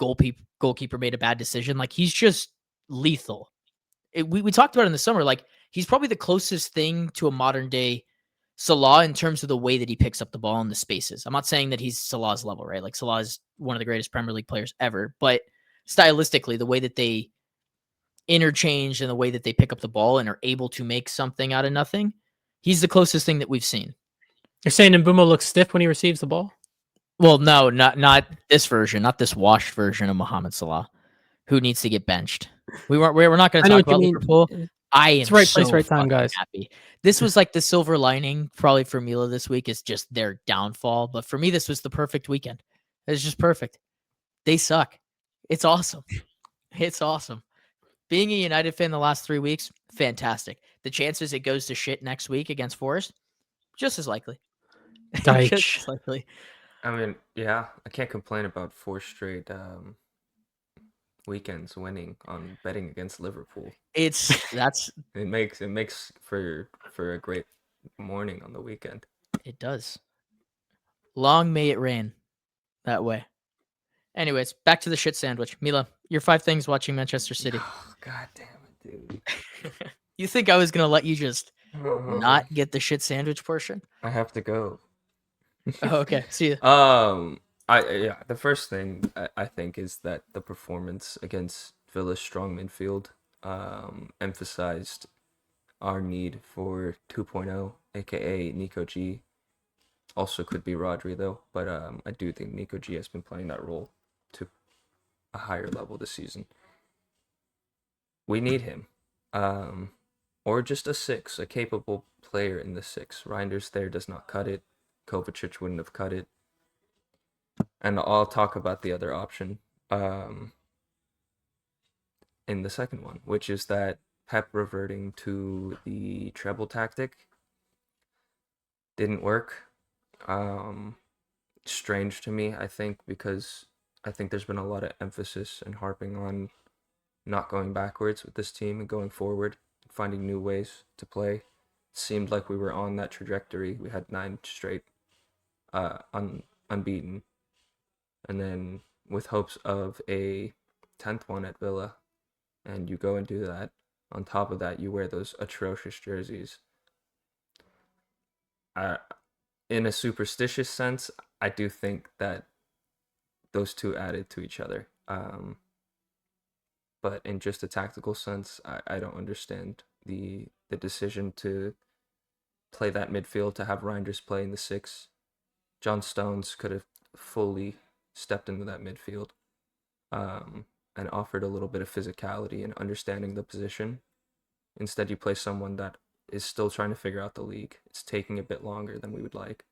goalkeeper made a bad decision. Like, he's just lethal. We talked about it in the summer. Like, he's probably the closest thing to a modern day Salah in terms of the way that he picks up the ball in the spaces. I'm not saying that he's Salah's level, right? Like, Salah is one of the greatest Premier League players ever. But stylistically, the way that they interchange and the way that they pick up the ball and are able to make something out of nothing, he's the closest thing that we've seen. You're saying Mbumo looks stiff when he receives the ball? Well, no, not this version, not this washed version of Mohamed Salah, who needs to get benched. We're not going to talk about Liverpool. I am it's right so place, right time, guys. happy. This was like the silver lining, probably for Mila this week, is just their downfall. But for me, this was the perfect weekend. It's just perfect. They suck. It's awesome. It's awesome. Being a United fan the last 3 weeks, fantastic. The chances it goes to shit next week against Forest, just as likely. Just as likely. I mean, yeah, I can't complain about 4 straight weekends winning on betting against Liverpool. It makes for a great morning on the weekend. It does. Long may it rain that way. Anyways, back to the shit sandwich. Mila, your 5 things watching Manchester City. Oh, God damn it, dude. You think I was going to let you just not get the shit sandwich portion? I have to go. Oh, okay. See you. The first thing I think is that the performance against Villa's strong midfield emphasized our need for 2.0, aka Nico G. Also could be Rodri though, but I do think Nico G has been playing that role to a higher level this season. We need him. Or just a 6, a capable player in the 6. Reinders there does not cut it. Kovacic wouldn't have cut it. And I'll talk about the other option in the second one, which is that Pep reverting to the treble tactic didn't work. Strange to me, I think, because I think there's been a lot of emphasis and harping on not going backwards with this team and going forward, finding new ways to play. It seemed like we were on that trajectory. We had 9 straight unbeaten. And then with hopes of a 10th one at Villa, and you go and do that. On top of that, you wear those atrocious jerseys. In a superstitious sense, I do think that those two added to each other. But in just a tactical sense, I don't understand the decision to play that midfield, to have Reinders play in the 6. John Stones could have fully stepped into that midfield. and offered a little bit of physicality and understanding the position. Instead, you play someone that is still trying to figure out the league. It's taking a bit longer than we would like.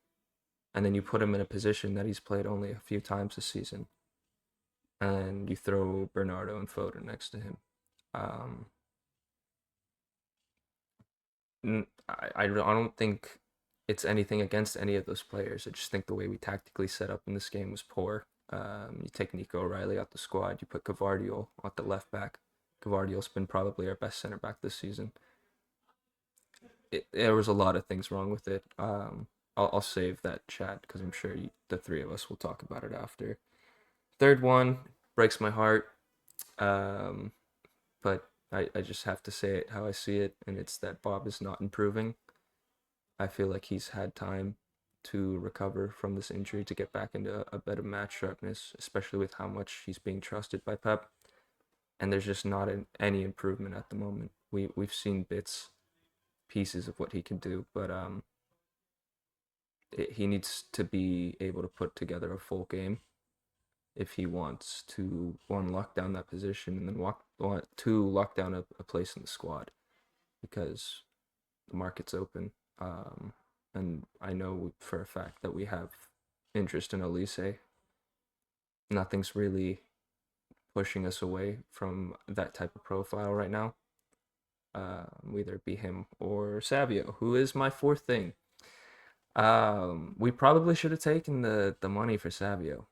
And then you put him in a position that he's played only a few times this season. And you throw Bernardo and Foden next to him. I don't think it's anything against any of those players. I just think the way we tactically set up in this game was poor. You take Nico O'Reilly out the squad. You put Gvardiol at the left back. Gvardiol's been probably our best center back this season. There was a lot of things wrong with it. I'll save that chat because I'm sure the three of us will talk about it after. Third one breaks my heart, but I just have to say it how I see it, and it's that Bob is not improving. I feel like he's had time to recover from this injury to get back into a better match sharpness, especially with how much he's being trusted by Pep. And there's just not any improvement at the moment. We've seen pieces of what he can do, but he needs to be able to put together a full game if he wants to, one, lock down that position, and then two, lock down a place in the squad, because the market's open. And I know for a fact that we have interest in Elise. Nothing's really pushing us away from that type of profile right now. Whether it be him or Savio, who is my fourth thing. We probably should have taken the money for Savio.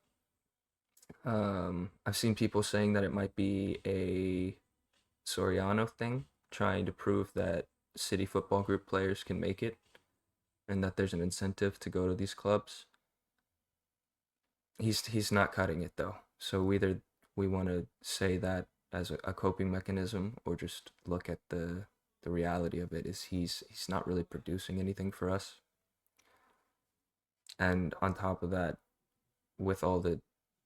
I've seen people saying that it might be a Soriano thing, trying to prove that City Football Group players can make it, and that there's an incentive to go to these clubs. He's not cutting it though. So either we want to say that as a coping mechanism, or just look at the reality of it is he's not really producing anything for us. And on top of that, with all the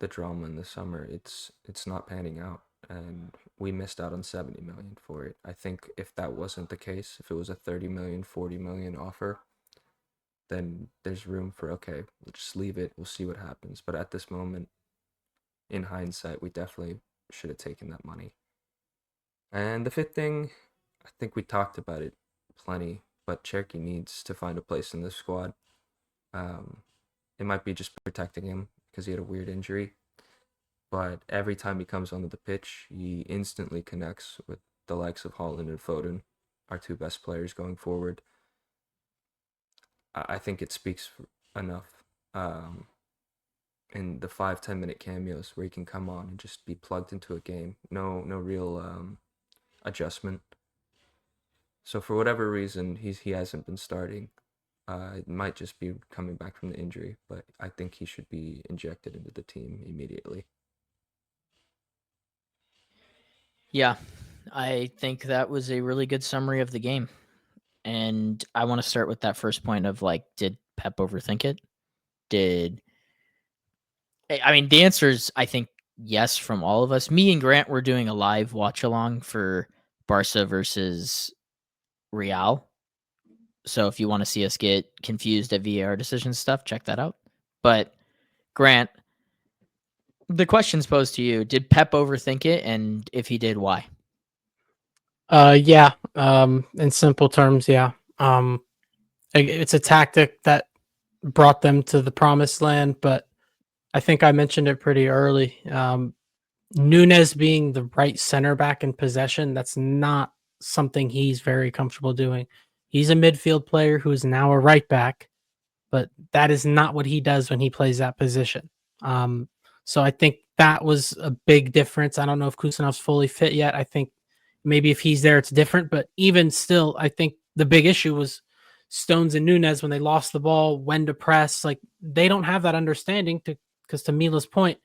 drama in the summer, it's not panning out, and we missed out on 70 million for it. I think if that wasn't the case, if it was a 30 million, 40 million offer, then there's room for, okay, we'll just leave it, we'll see what happens. But at this moment, in hindsight, we definitely should have taken that money. And the fifth thing, I think we talked about it plenty, but Cherky needs to find a place in the squad. It might be just protecting him because he had a weird injury, but every time he comes onto the pitch, he instantly connects with the likes of Haaland and Foden, our two best players going forward. I think it speaks enough in the 5-10 minute cameos where he can come on and just be plugged into a game. No real adjustment. So for whatever reason, he hasn't been starting. It might just be coming back from the injury, but I think he should be injected into the team immediately. Yeah, I think that was a really good summary of the game. And I want to start with that first point of, like, did Pep overthink it? I mean, the answer is, I think, yes, from all of us. Me and Grant were doing a live watch along for Barca versus Real. So if you want to see us get confused at VAR decision stuff, check that out. But Grant, the question's posed to you. Did Pep overthink it? And if he did, why? Yeah. In simple terms, yeah. It's a tactic that brought them to the promised land, but I think I mentioned it pretty early. Nunes being the right center back in possession, that's not something he's very comfortable doing. He's a midfield player who is now a right back, but that is not what he does when he plays that position. So I think that was a big difference. I don't know if Kusanov's fully fit yet. I think maybe if he's there, it's different. But even still, I think the big issue was Stones and Nunes when they lost the ball, when to press. Like, they don't have that understanding because to Mila's point,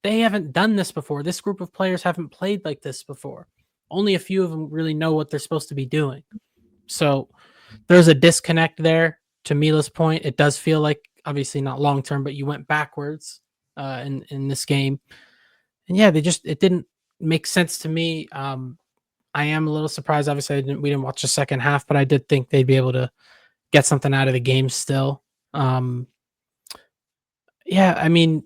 they haven't done this before. This group of players haven't played like this before. Only a few of them really know what they're supposed to be doing. So there's a disconnect there. To Mila's point, it does feel like, obviously not long term, but you went backwards in this game. And yeah, it didn't make sense to me. I am a little surprised. Obviously, we didn't watch the second half, but I did think they'd be able to get something out of the game still. Yeah, I mean,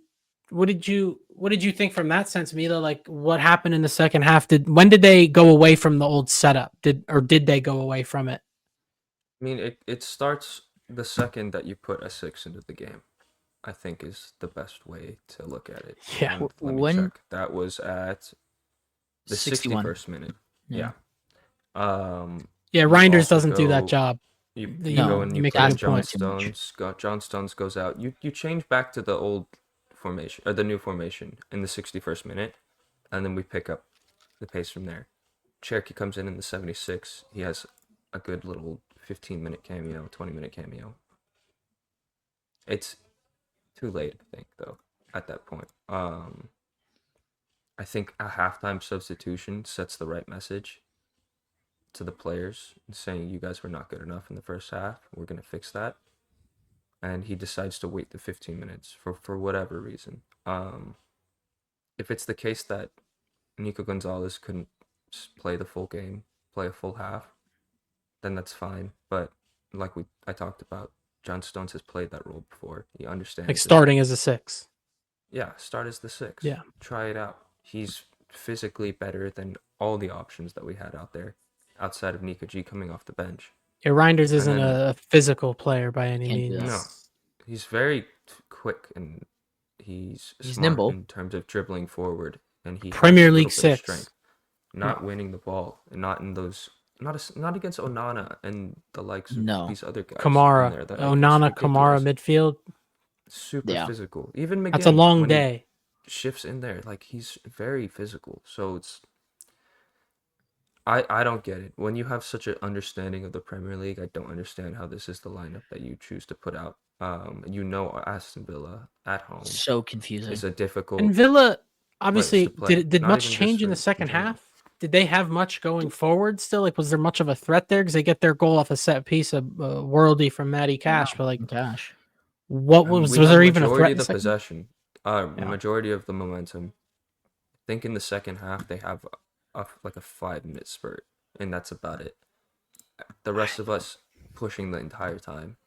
what did you what did you think from that sense, Mila? Like, what happened in the second half? When did they go away from the old setup? Did they go away from it? I mean, it starts the second that you put a 6 into the game, I think is the best way to look at it. Yeah. And let me When check. That was at the 61. 61st minute. Yeah. Yeah. Yeah, You Reinders also doesn't do that go- job. You No, go and you you make play a good John point. Too much. Stones. John Stones goes out. You change back to the old formation or the new formation in the 61st minute, and then we pick up the pace from there. Cherokee comes in the 76th. He has a good little 15-minute cameo, 20-minute cameo. It's too late, I think, though. At that point, I think a halftime substitution sets the right message to the players, saying you guys were not good enough in the first half. We're gonna fix that. And he decides to wait the 15 minutes for whatever reason. If it's the case that Nico Gonzalez couldn't play the full game, play a full half, then that's fine. But like I talked about, John Stones has played that role before. He understands Like it. starting as a 6. Yeah, start as the 6. Yeah. Try it out. He's physically better than all the options that we had out there, outside of Nico G coming off the bench. Yeah, Reinders isn't then- a physical player by any Can't do means. that. No. He's very quick and he's smart nimble. in terms of dribbling forward, and he Premier has a League little bit of 6. strength. Not winning the ball, and not in those, not against Onana and the likes of No. these other guys. Kamara, in there that Onana, it's Kamara ridiculous. midfield. Super Yeah. physical. Even McGinn, That's a long when he day. shifts in there, like he's very physical. So it's I don't get it. When you have such an understanding of the Premier League, I don't understand how this is the lineup that you choose to put out. Aston Villa at home So confusing. is a difficult And Villa, obviously, to play. did Not much even just change in the for second general. half? Did they have much going forward still? Like, was there much of a threat there? Because they get their goal off a set piece of worldy from Matty Cash. But like, Gosh. what I mean, was we was had there even a majority threat? of In the the second? possession, majority of the momentum. I think in the second half they have like a 5-minute spurt, and that's about it. The rest of us pushing the entire time.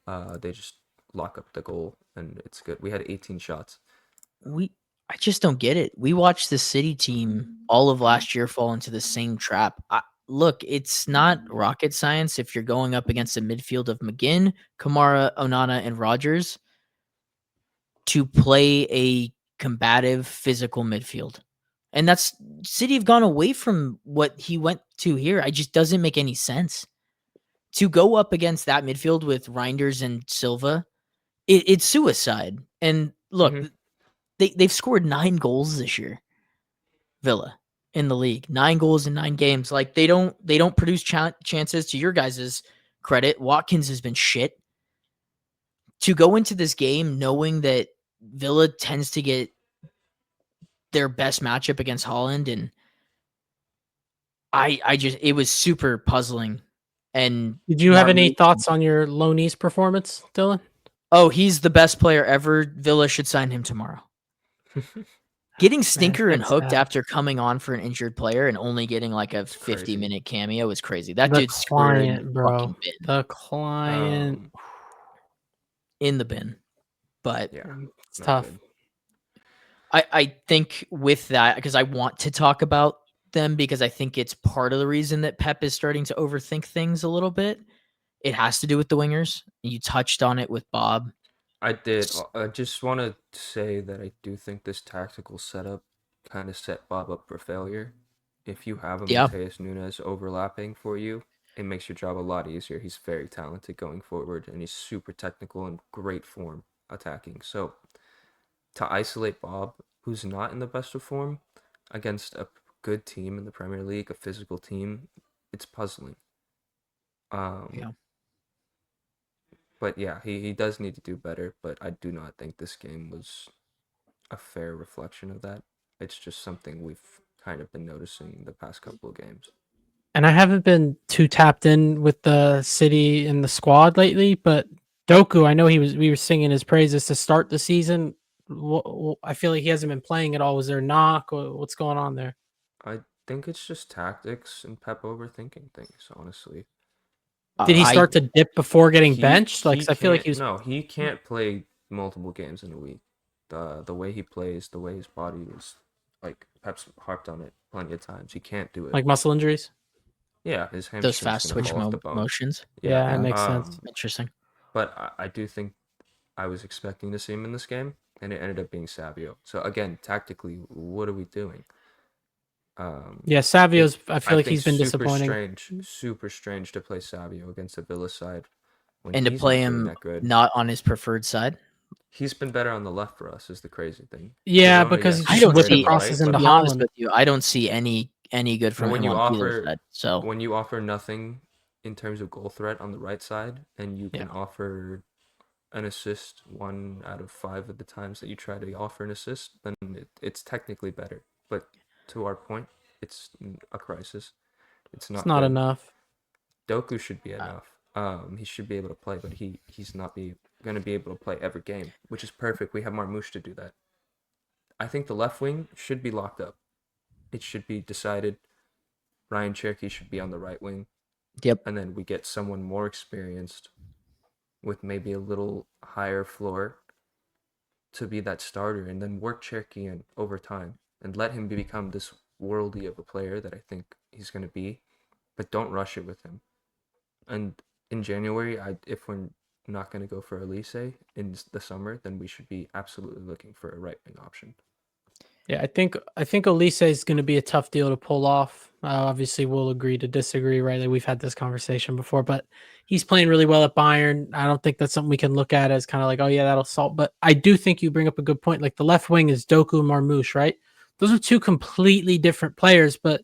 They just lock up the goal, and it's good. We had 18 shots. I just don't get it. We watched the City team all of last year fall into the same trap. Look, it's not rocket science if you're going up against a midfield of McGinn, Kamara, Onana, and Rogers to play a combative physical midfield. And that's City have gone away from what he went to here. It just doesn't make any sense. To go up against that midfield with Reinders and Silva, it's suicide. And look, they've scored 9 goals this year. Villa in the league, 9 goals in 9 games. Like they don't produce chances. To your guys' credit, Watkins has been shit. To go into this game knowing that Villa tends to get their best matchup against Holland, and I just it was super puzzling. And Did you have any Marmoush- thoughts on your Loney's performance, Dylan? Oh, he's the best player ever. Villa should sign him tomorrow. Getting Stinker and that's hooked sad. after coming on for an injured player and only getting like a crazy. 50-minute cameo is crazy. That The dude's square in client, the bro. fucking bin. The client. In the bin. But Yeah, It's not tough. good. I think with that, because I want to talk about them because I think it's part of the reason that Pep is starting to overthink things a little bit. It has to do with the wingers. You touched on it with Bob. I did. I just want to say that I do think this tactical setup kind of set Bob up for failure. If you have a Yeah. Mateus Nunes overlapping for you, it makes your job a lot easier. He's very talented going forward, and he's super technical and great form attacking. So to isolate Bob, who's not in the best of form, against a good team in the Premier League, a physical team, it's puzzling. Yeah. But yeah, he does need to do better, but I do not think this game was a fair reflection of that. It's just something we've kind of been noticing the past couple of games. And I haven't been too tapped in with the City and the squad lately, but Doku, I know we were singing his praises to start the season. I feel like he hasn't been playing at all. Was there a knock? What's going on there? I think it's just tactics and Pep overthinking things, honestly. Did he start to dip before getting benched? Like, 'cause I feel like he was. No, he can't play multiple games in a week. the way he plays, the way his body is, like Pep's harped on it plenty of times. He can't do it. Like muscle injuries. Yeah, his Those hamstring's fast gonna twitch fall off the bone. motions. Yeah, that makes sense. Interesting. But I do think I was expecting to see him in this game, and it ended up being Savio. So again, tactically, what are we doing? Yeah, Savio's. I feel like think he's been disappointing. Super strange to play Savio against the Villa side when And to he's play not doing him that good. not on his preferred side. He's been better on the left for us. Is the crazy thing. Yeah, Verona, because yes, he I he's don't whip great on see. the crosses right, into but To be honest Holland. with you, I don't see any good from when him you on either offer side. So when you offer nothing in terms of goal threat on the right side, and you can offer an assist 1 out of 5 of the times that you try to offer an assist, then it's technically better. But to our point, it's a crisis. It's It's not not good. enough. Doku should be enough. He should be able to play, but he's not going to be able to play every game, which is perfect. We have Marmoush to do that. I think the left wing should be locked up. It should be decided. Ryan Cherky should be on the right wing. Yep. And then we get someone more experienced with maybe a little higher floor to be that starter, and then work Cherky in over time and let him become this worldy of a player that I think he's going to be, but don't rush it with him. And in January, if we're not going to go for Elise in the summer, then we should be absolutely looking for a right wing option. Yeah, I think Elise is going to be a tough deal to pull off. Obviously, we'll agree to disagree, right? Like we've had this conversation before, but he's playing really well at Bayern. I don't think that's something we can look at as kind of like, oh yeah, that'll solve. But I do think you bring up a good point. Like the left wing is Doku and Marmoush, right? Those are two completely different players, but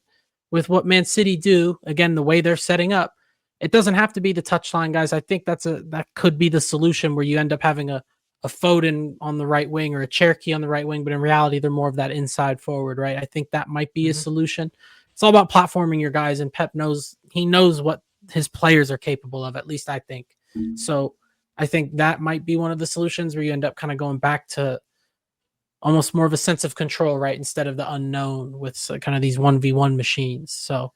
with what Man City do, again, the way they're setting up, it doesn't have to be the touchline guys. I think that could be the solution where you end up having a Foden on the right wing or a Cherky on the right wing, but in reality, they're more of that inside forward, right? I think that might be a solution. It's all about platforming your guys, and Pep knows what his players are capable of, at least I think. So I think that might be one of the solutions where you end up kind of going back to almost more of a sense of control, right? Instead of the unknown with kind of these 1v1 machines. So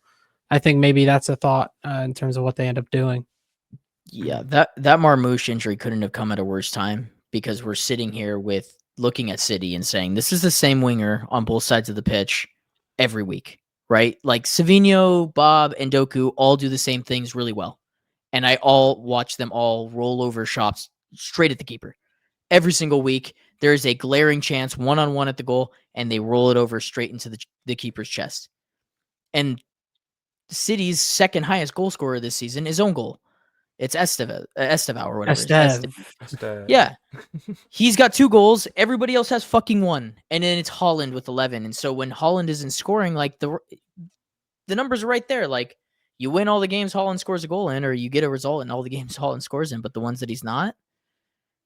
I think maybe that's a thought in terms of what they end up doing. Yeah, that Marmoush injury couldn't have come at a worse time, because we're sitting here with looking at City and saying this is the same winger on both sides of the pitch every week, right? Like Savino, Bob, and Doku all do the same things really well. And I all watch them all roll over shots straight at the keeper. Every single week, there is a glaring chance one-on-one at the goal, and they roll it over straight into the keeper's chest. And City's second highest goal scorer this season is own goal. It's Estevao or whatever. Yeah. He's got 2 goals. Everybody else has fucking 1. And then it's Holland with 11. And so when Holland isn't scoring, like the numbers are right there. Like you win all the games Holland scores a goal in, or you get a result in all the games Holland scores in. But the ones that he's not,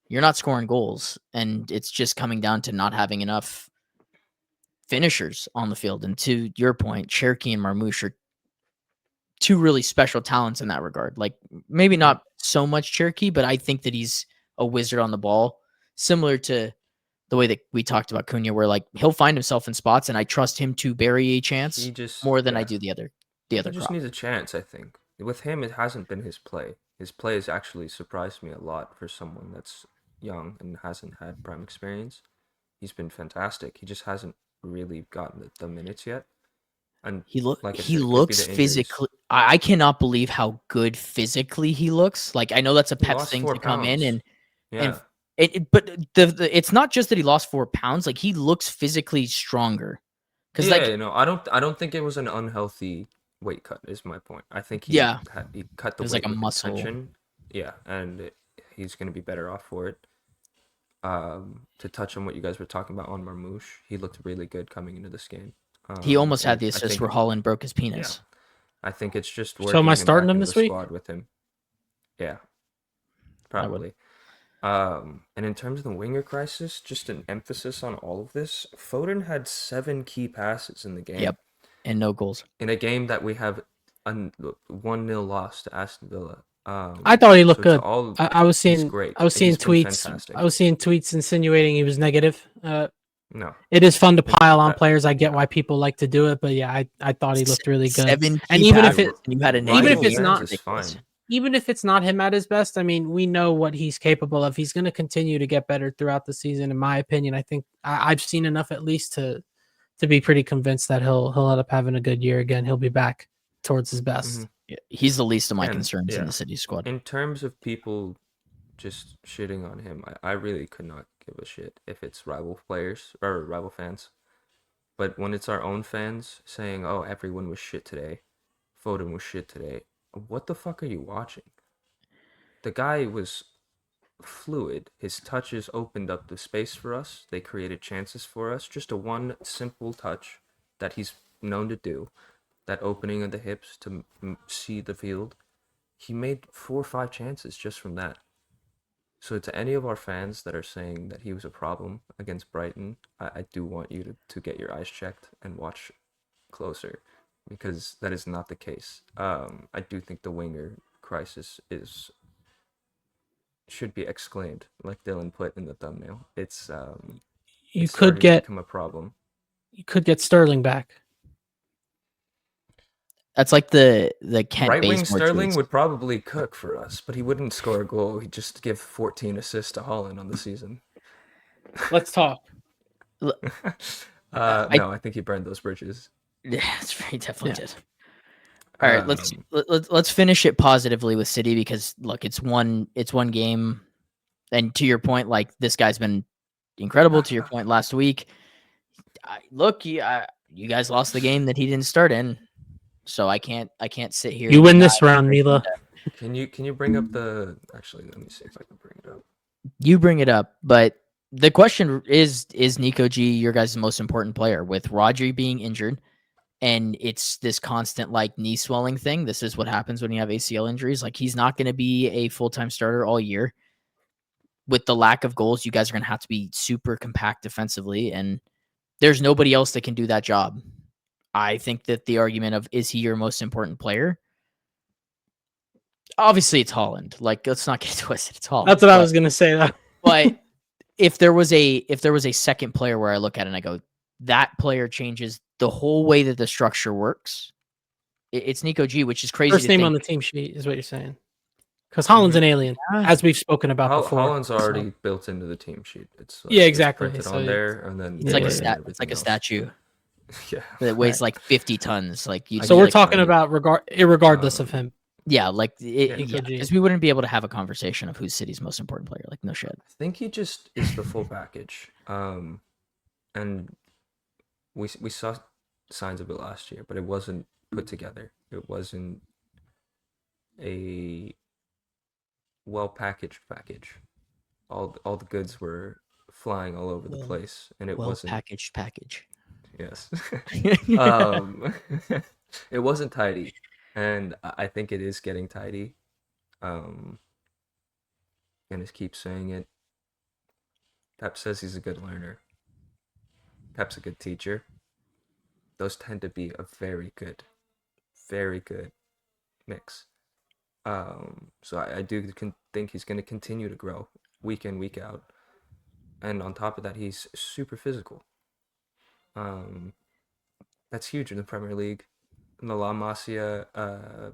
you're not scoring goals. And it's just coming down to not having enough finishers on the field. And to your point, Cherky and Marmoush are 2 really special talents in that regard. Like maybe not so much Cherky, but I think that he's a wizard on the ball, similar to the way that we talked about Cunha, where like he'll find himself in spots, and I trust him to bury a chance more than I do the other. He just needs a chance, I think. With him, it hasn't been his play. His play has actually surprised me a lot for someone that's young and hasn't had prime experience. He's been fantastic. He just hasn't really gotten the minutes yet. And he looks physically. I cannot believe how good physically he looks. Like I know that's a Pep thing to come in but it's not just that he lost 4 pounds. Like he looks physically stronger. Because I don't think it was an unhealthy weight cut. Is my point. I think he cut the weight like a with muscle. intention. Yeah, and he's going to be better off for it. To touch on what you guys were talking about on Marmoush, he looked really good coming into this game. He almost had the assist where Holland broke his penis. Yeah. I think it's just working. So am I starting him this week? With him. Yeah, probably. And in terms of the winger crisis, just an emphasis on all of this. Foden had 7 key passes in the game. Yep, and no goals. In a game that we have a 1-0 loss to Aston Villa. I thought he looked good. I was seeing tweets. Fantastic. I was seeing tweets insinuating he was negative. No, it is fun to pile on players. I get why people like to do it, but yeah, I thought he looked really good. 7 and even if it, you had a even if it's not, fine. even if it's not him at his best, I mean, we know what he's capable of. He's going to continue to get better throughout the season, in my opinion. I think I've seen enough at least to be pretty convinced that he'll end up having a good year again. He'll be back towards his best. Mhm. Yeah, he's the least of my And, concerns in yeah. the City squad. In terms of people just shitting on him, I really could not give a shit if it's rival players or rival fans. But when it's our own fans saying, "Oh, everyone was shit today, Foden was shit today," what the fuck are you watching? The guy was fluid. His touches opened up the space for us. They created chances for us. Just a one simple touch that he's known to do, that opening of the hips to see the field. He made 4 or 5 chances just from that. So to any of our fans that are saying that he was a problem against Brighton, I do want you to get your eyes checked and watch closer, because that is not the case. I do think the winger crisis should be exclaimed, like Dylan put in the thumbnail. It's You starting could to get become a problem. Sterling back. That's like the Kent Right wing Bazemore Sterling tweets. would probably cook for us, but he wouldn't score a goal. He'd just give 14 assists to Holland on the season. Let's talk. No, I think he burned those bridges. Yeah, he definitely did. All right, let's finish it positively with City, because look, it's one game, and to your point, like, this guy's been incredible. To your point last week, you guys lost the game that he didn't start in, so I can't sit here. You win this round, Mila. Can you bring up the? Actually, let me see if I can bring it up. You bring it up, but the question is Nico G your guys' most important player? With Rodri being injured, and it's this constant like knee swelling thing. This is what happens when you have ACL injuries. Like, he's not going to be a full-time starter all year. With the lack of goals, you guys are going to have to be super compact defensively, and there's nobody else that can do that job. I think that the argument of, is he your most important player? Obviously, it's Holland. Like, let's not get twisted. It's Holland. That's what I was going to say. That. But if there was a second player where I look at it and I go, that player changes the whole way that the structure works, it's Nico G, which is crazy. First name on the team sheet is what you're saying. Because Holland's an alien, as we've spoken about before. Holland's already built into the team sheet. It's like, yeah, exactly. It's printed on there, and then it's like a statue. Yeah, that weighs like 50 tons. Like, so we're talking about regardless of him. Yeah, like because we wouldn't be able to have a conversation of who's City's most important player. Like, no shit. I think he just is the full package. And we saw signs of it last year, but it wasn't put together. It wasn't a well packaged package. All the goods were flying all over the place, and it wasn't packaged package. Yes. It wasn't tidy, and I think it is getting tidy. And just keep saying it. Pep says he's a good learner. Pep's a good teacher. Those tend to be a very good mix. So I do think he's going to continue to grow week in, week out. And on top of that, he's super physical. That's huge in the Premier League. And the La Masia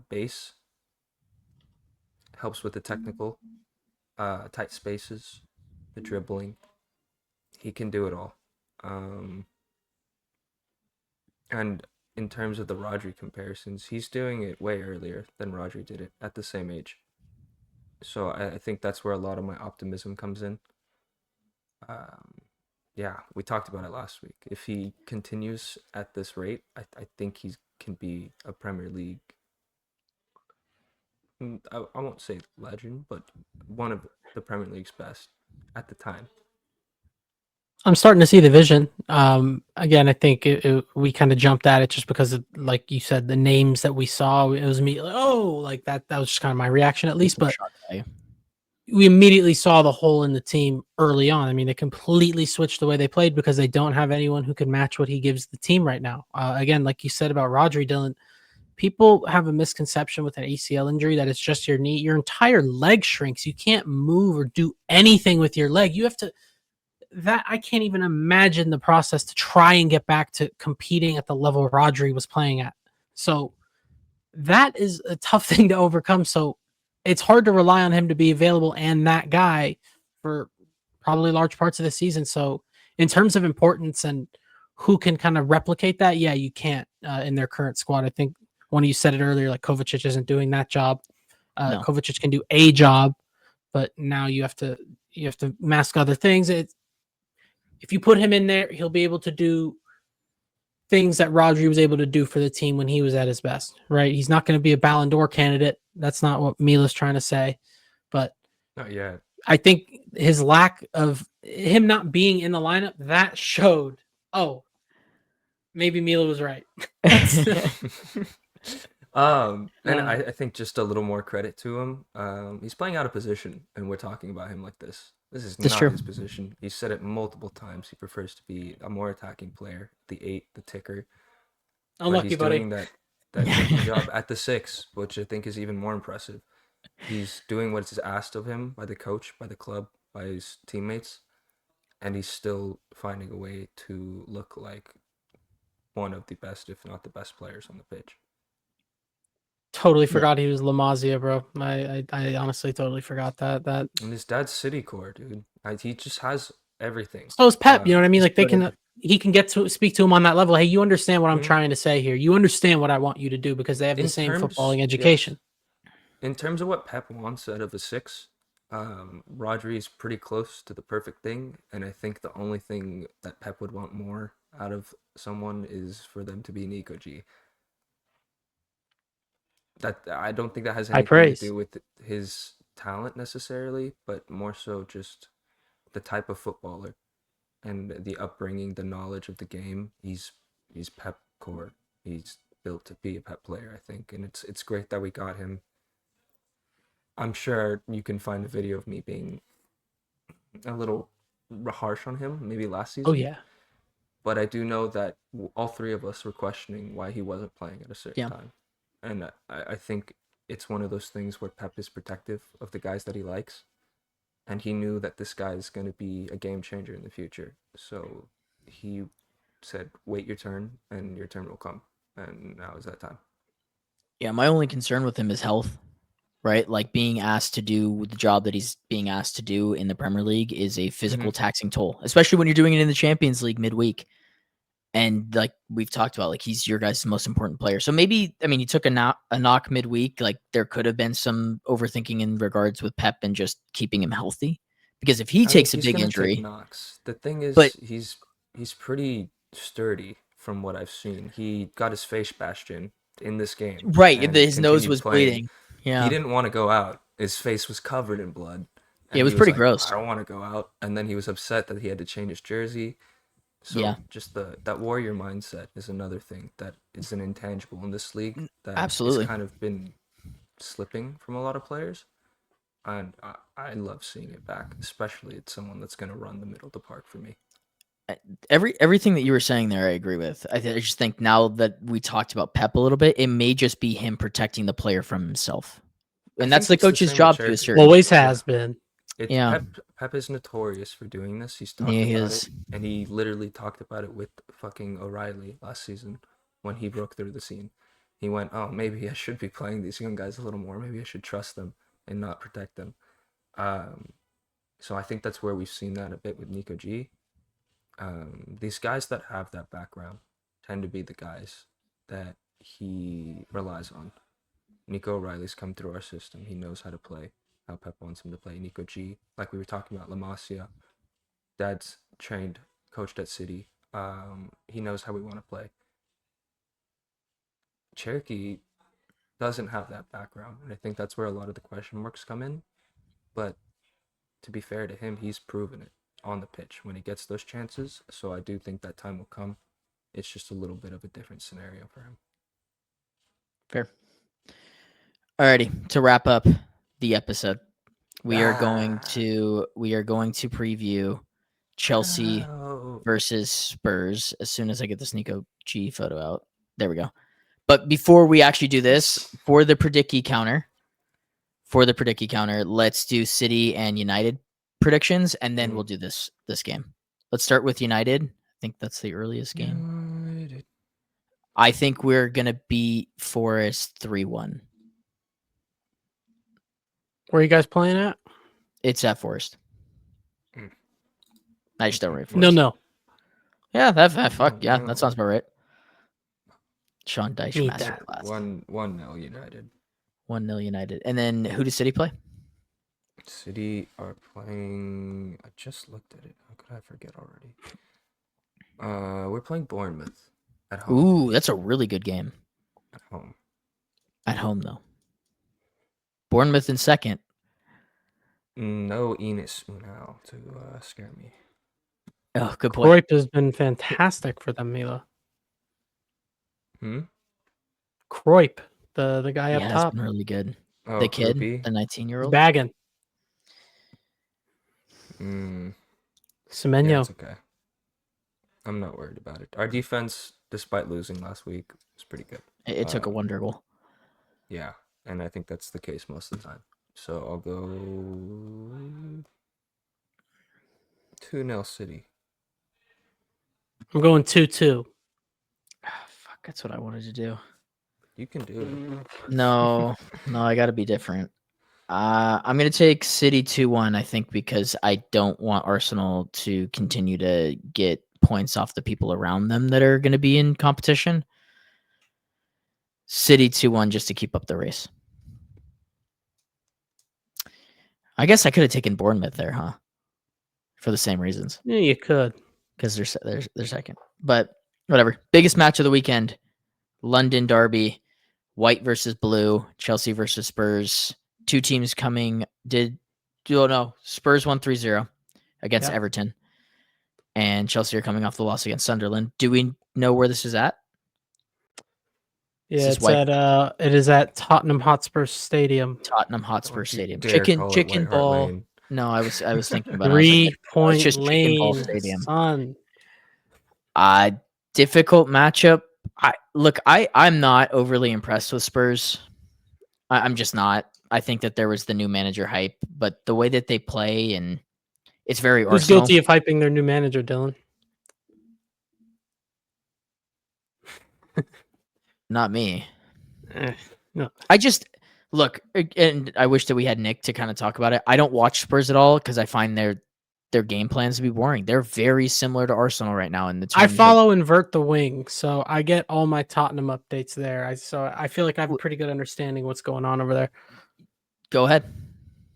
base helps with the technical, tight spaces, the dribbling. He can do it all. And in terms of the Rodri comparisons, he's doing it way earlier than Rodri did it at the same age. So I think that's where a lot of my optimism comes in. Yeah, we talked about it last week. If he continues at this rate, I think he can be a Premier League, I won't say legend, but one of the Premier League's best at the time. I'm starting to see the vision. Again, I think we kind of jumped at it just because of, like you said, the names that we saw. It was me, like that was just kind of my reaction, at least. But we immediately saw the hole in the team early on. I mean, they completely switched the way they played because they don't have anyone who can match what he gives the team right now. Again, like you said about Rodri, Dylan, people have a misconception with an ACL injury that it's just your knee. Your entire leg shrinks. You can't move or do anything with your leg. You have to. That I can't even imagine the process to try and get back to competing at the level Rodri was playing at. So that is a tough thing to overcome. So it's hard to rely on him to be available and that guy for probably large parts of the season. So in terms of importance and who can kind of replicate that, yeah, you can't in their current squad. I think one of you said it earlier, like Kovacic isn't doing that job. No. Kovacic can do a job, but now you have to mask other things. If you put him in there, he'll be able to do things that Rodri was able to do for the team when he was at his best, right? He's not going to be a Ballon d'Or candidate. That's not what Mila's trying to say. But Not yet. I think his lack of him not being in the lineup, that showed, oh, maybe Mila was right. And I think just a little more credit to him. He's playing out of position, and we're talking about him like this. This is That's not true. his position. He said it multiple times. He prefers to be a more attacking player, the 8, the ticker. Unlucky, he's buddy. doing that taking job at the 6, which I think is even more impressive. He's doing what is asked of him by the coach, by the club, by his teammates, and he's still finding a way to look like one of the best, if not the best players on the pitch. Totally forgot he was La Masia, bro. I honestly totally forgot that. And his dad's City core, dude. He just has everything. So is Pep. You know what I mean? Like Twitter. he can get to speak to him on that level. Hey, you understand what I'm Mhm. trying to say here. You understand what I want you to do because they have the In same terms- footballing education. In terms of what Pep wants out of a 6, Rodri is pretty close to the perfect thing, and I think the only thing that Pep would want more out of someone is for them to be Nico G. That I don't think that has High anything praise. to do with his talent necessarily, but more so just the type of footballer and the upbringing, the knowledge of the game. He's Pep core. He's built to be a Pep player, I think, and it's great that we got him. I'm sure you can find a video of me being a little harsh on him, maybe last season. Oh yeah. But I do know that all 3 of us were questioning why he wasn't playing at a certain time. And I think it's one of those things where Pep is protective of the guys that he likes. And he knew that this guy is going to be a game changer in the future. So he said, wait your turn, and your turn will come. And now is that time. Yeah, my only concern with him is health, right? Like being asked to do the job that he's being asked to do in the Premier League is a physical taxing toll, especially when you're doing it in the Champions League midweek. And like we've talked about, like he's your guys' most important player. So maybe, I mean, he took a knock midweek. Like there could have been some overthinking in regards with Pep and just keeping him healthy. Because if he takes a big injury, knocks. The thing is, but he's pretty sturdy from what I've seen. He got his face bashed in this game. Right, and his nose continued was playing. bleeding. Yeah, He didn't want to go out. His face was covered in blood. And it was he pretty like, gross. I don't want to go out. And then he was upset that he had to change his jersey. So Yeah. just that warrior mindset is another thing that is an intangible in this league that Absolutely. has kind of been slipping from a lot of players. And I love seeing it back, especially it's someone that's going to run the middle of the park for me. Everything that you were saying there, I agree with. I just think now that we talked about Pep a little bit, it may just be him protecting the player from himself, and that's the coach's job to a certain. Always has been. Yeah. Pep is notorious for doing this. He's talked Yeah, he about is. it, and he literally talked about it with fucking O'Reilly last season when he broke through the scene. He went, "Oh, maybe I should be playing these young guys a little more. Maybe I should trust them and not protect them." So I think that's where we've seen that a bit with Nico G. These guys that have that background tend to be the guys that he relies on. Nico O'Reilly's come through our system. He knows how to play, how Pep wants him to play. Nico G, like we were talking about, La Masia, dad's trained, coached at City. He knows how we want to play. Cherokee doesn't have that background, and I think that's where a lot of the question marks come in. But to be fair to him, he's proven it on the pitch when he gets those chances. So I do think that time will come. It's just a little bit of a different scenario for him. Fair. Alrighty, to wrap up the episode, we are going to preview Chelsea versus Spurs as soon as I get this Nico G photo out. There we go. But before we actually do this, for the predicky counter, let's do City and United predictions, and then we'll do this game. Let's start with United. I think that's the earliest game. United. I think we're gonna beat Forest 3-1. Where are you guys playing at? It's at Forest. Mm. I just don't rate No, Forest. no. Yeah, fuck yeah, no. that sounds about right. Sean Dyche Need that. masterclass. 1-0 United. 1-0 United. And then who does City play? City are playing. I just looked at it. How could I forget already? We're playing Bournemouth at home. Ooh, that's a really good game. At home. At home, though. Bournemouth in second. No Enes Unal to scare me. Oh, good point. Cruyff has been fantastic for them, Mila. Cruyff, the guy Yeah, up it's top, been really good. Oh, The kid, Krupi? the 19-year-old. bagging. Yeah, Semenyo. it's okay. I'm not worried about it. Our defense, despite losing last week, was pretty good. It took a wonder goal. Yeah, and I think that's the case most of the time. So I'll go 2-0 City. I'm going 2-2. Fuck, that's what I wanted to do. You can do it. No, I got to be different. I'm going to take City 2-1, I think, because I don't want Arsenal to continue to get points off the people around them that are going to be in competition. City 2-1 just to keep up the race. I guess I could have taken Bournemouth there, huh? For the same reasons. Yeah, you could. Because they're second. But whatever. Biggest match of the weekend. London derby. White versus blue. Chelsea versus Spurs. Two teams coming. Spurs won 3-0 against Everton. And Chelsea are coming off the loss against Sunderland. Do we know where this is at? Yeah, it is at Tottenham Hotspur Stadium. Tottenham Hotspur Stadium. Chicken Ball. Lane. No, I was thinking about it. 3-point just Chicken Ball lane, Stadium. son. Difficult matchup. I'm not overly impressed with Spurs. I'm just not. I think that there was the new manager hype, but the way that they play, and it's very Who's Arsenal. guilty of hyping their new manager, Dylan? Not me. No. I just look, and I wish that we had Nick to kind of talk about it. I don't watch Spurs at all because I find their game plans to be boring. They're very similar to Arsenal right now in the I follow Invert the Wing, so I get all my Tottenham updates there. So I feel like I have a pretty good understanding what's going on over there. Go ahead.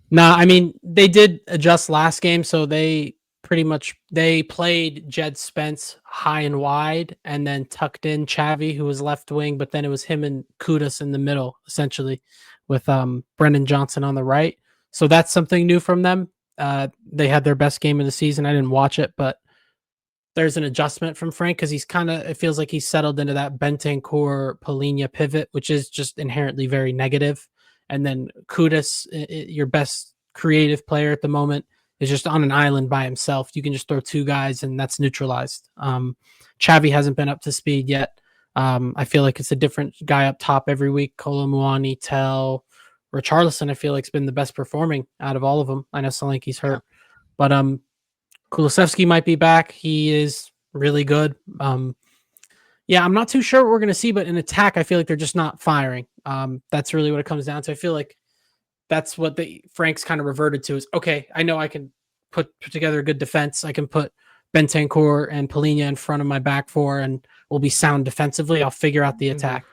Nah, I mean, they did adjust last game, so they played Jed Spence high and wide and then tucked in Xavi, who was left wing, but then it was him and Kudus in the middle, essentially, with Brendan Johnson on the right. So that's something new from them. They had their best game of the season. I didn't watch it, but there's an adjustment from Frank because it feels like he's settled into that Bentancur Polina pivot, which is just inherently very negative. And then Kudus, your best creative player at the moment, is just on an island by himself. You can just throw two guys and that's neutralized. Xavi hasn't been up to speed yet. I feel like it's a different guy up top every week. Kolo Muani, Tell, Richarlison, I feel like, has been the best performing out of all of them. I know Solanke's hurt, but Kulusevski might be back. He is really good. Yeah, I'm not too sure what we're going to see, but in attack, I feel like they're just not firing. That's really what it comes down to. I feel like that's what Frank's kind of reverted to is, okay, I know I can put together a good defense. I can put Bentancur and Polina in front of my back four and we'll be sound defensively. I'll figure out the attack.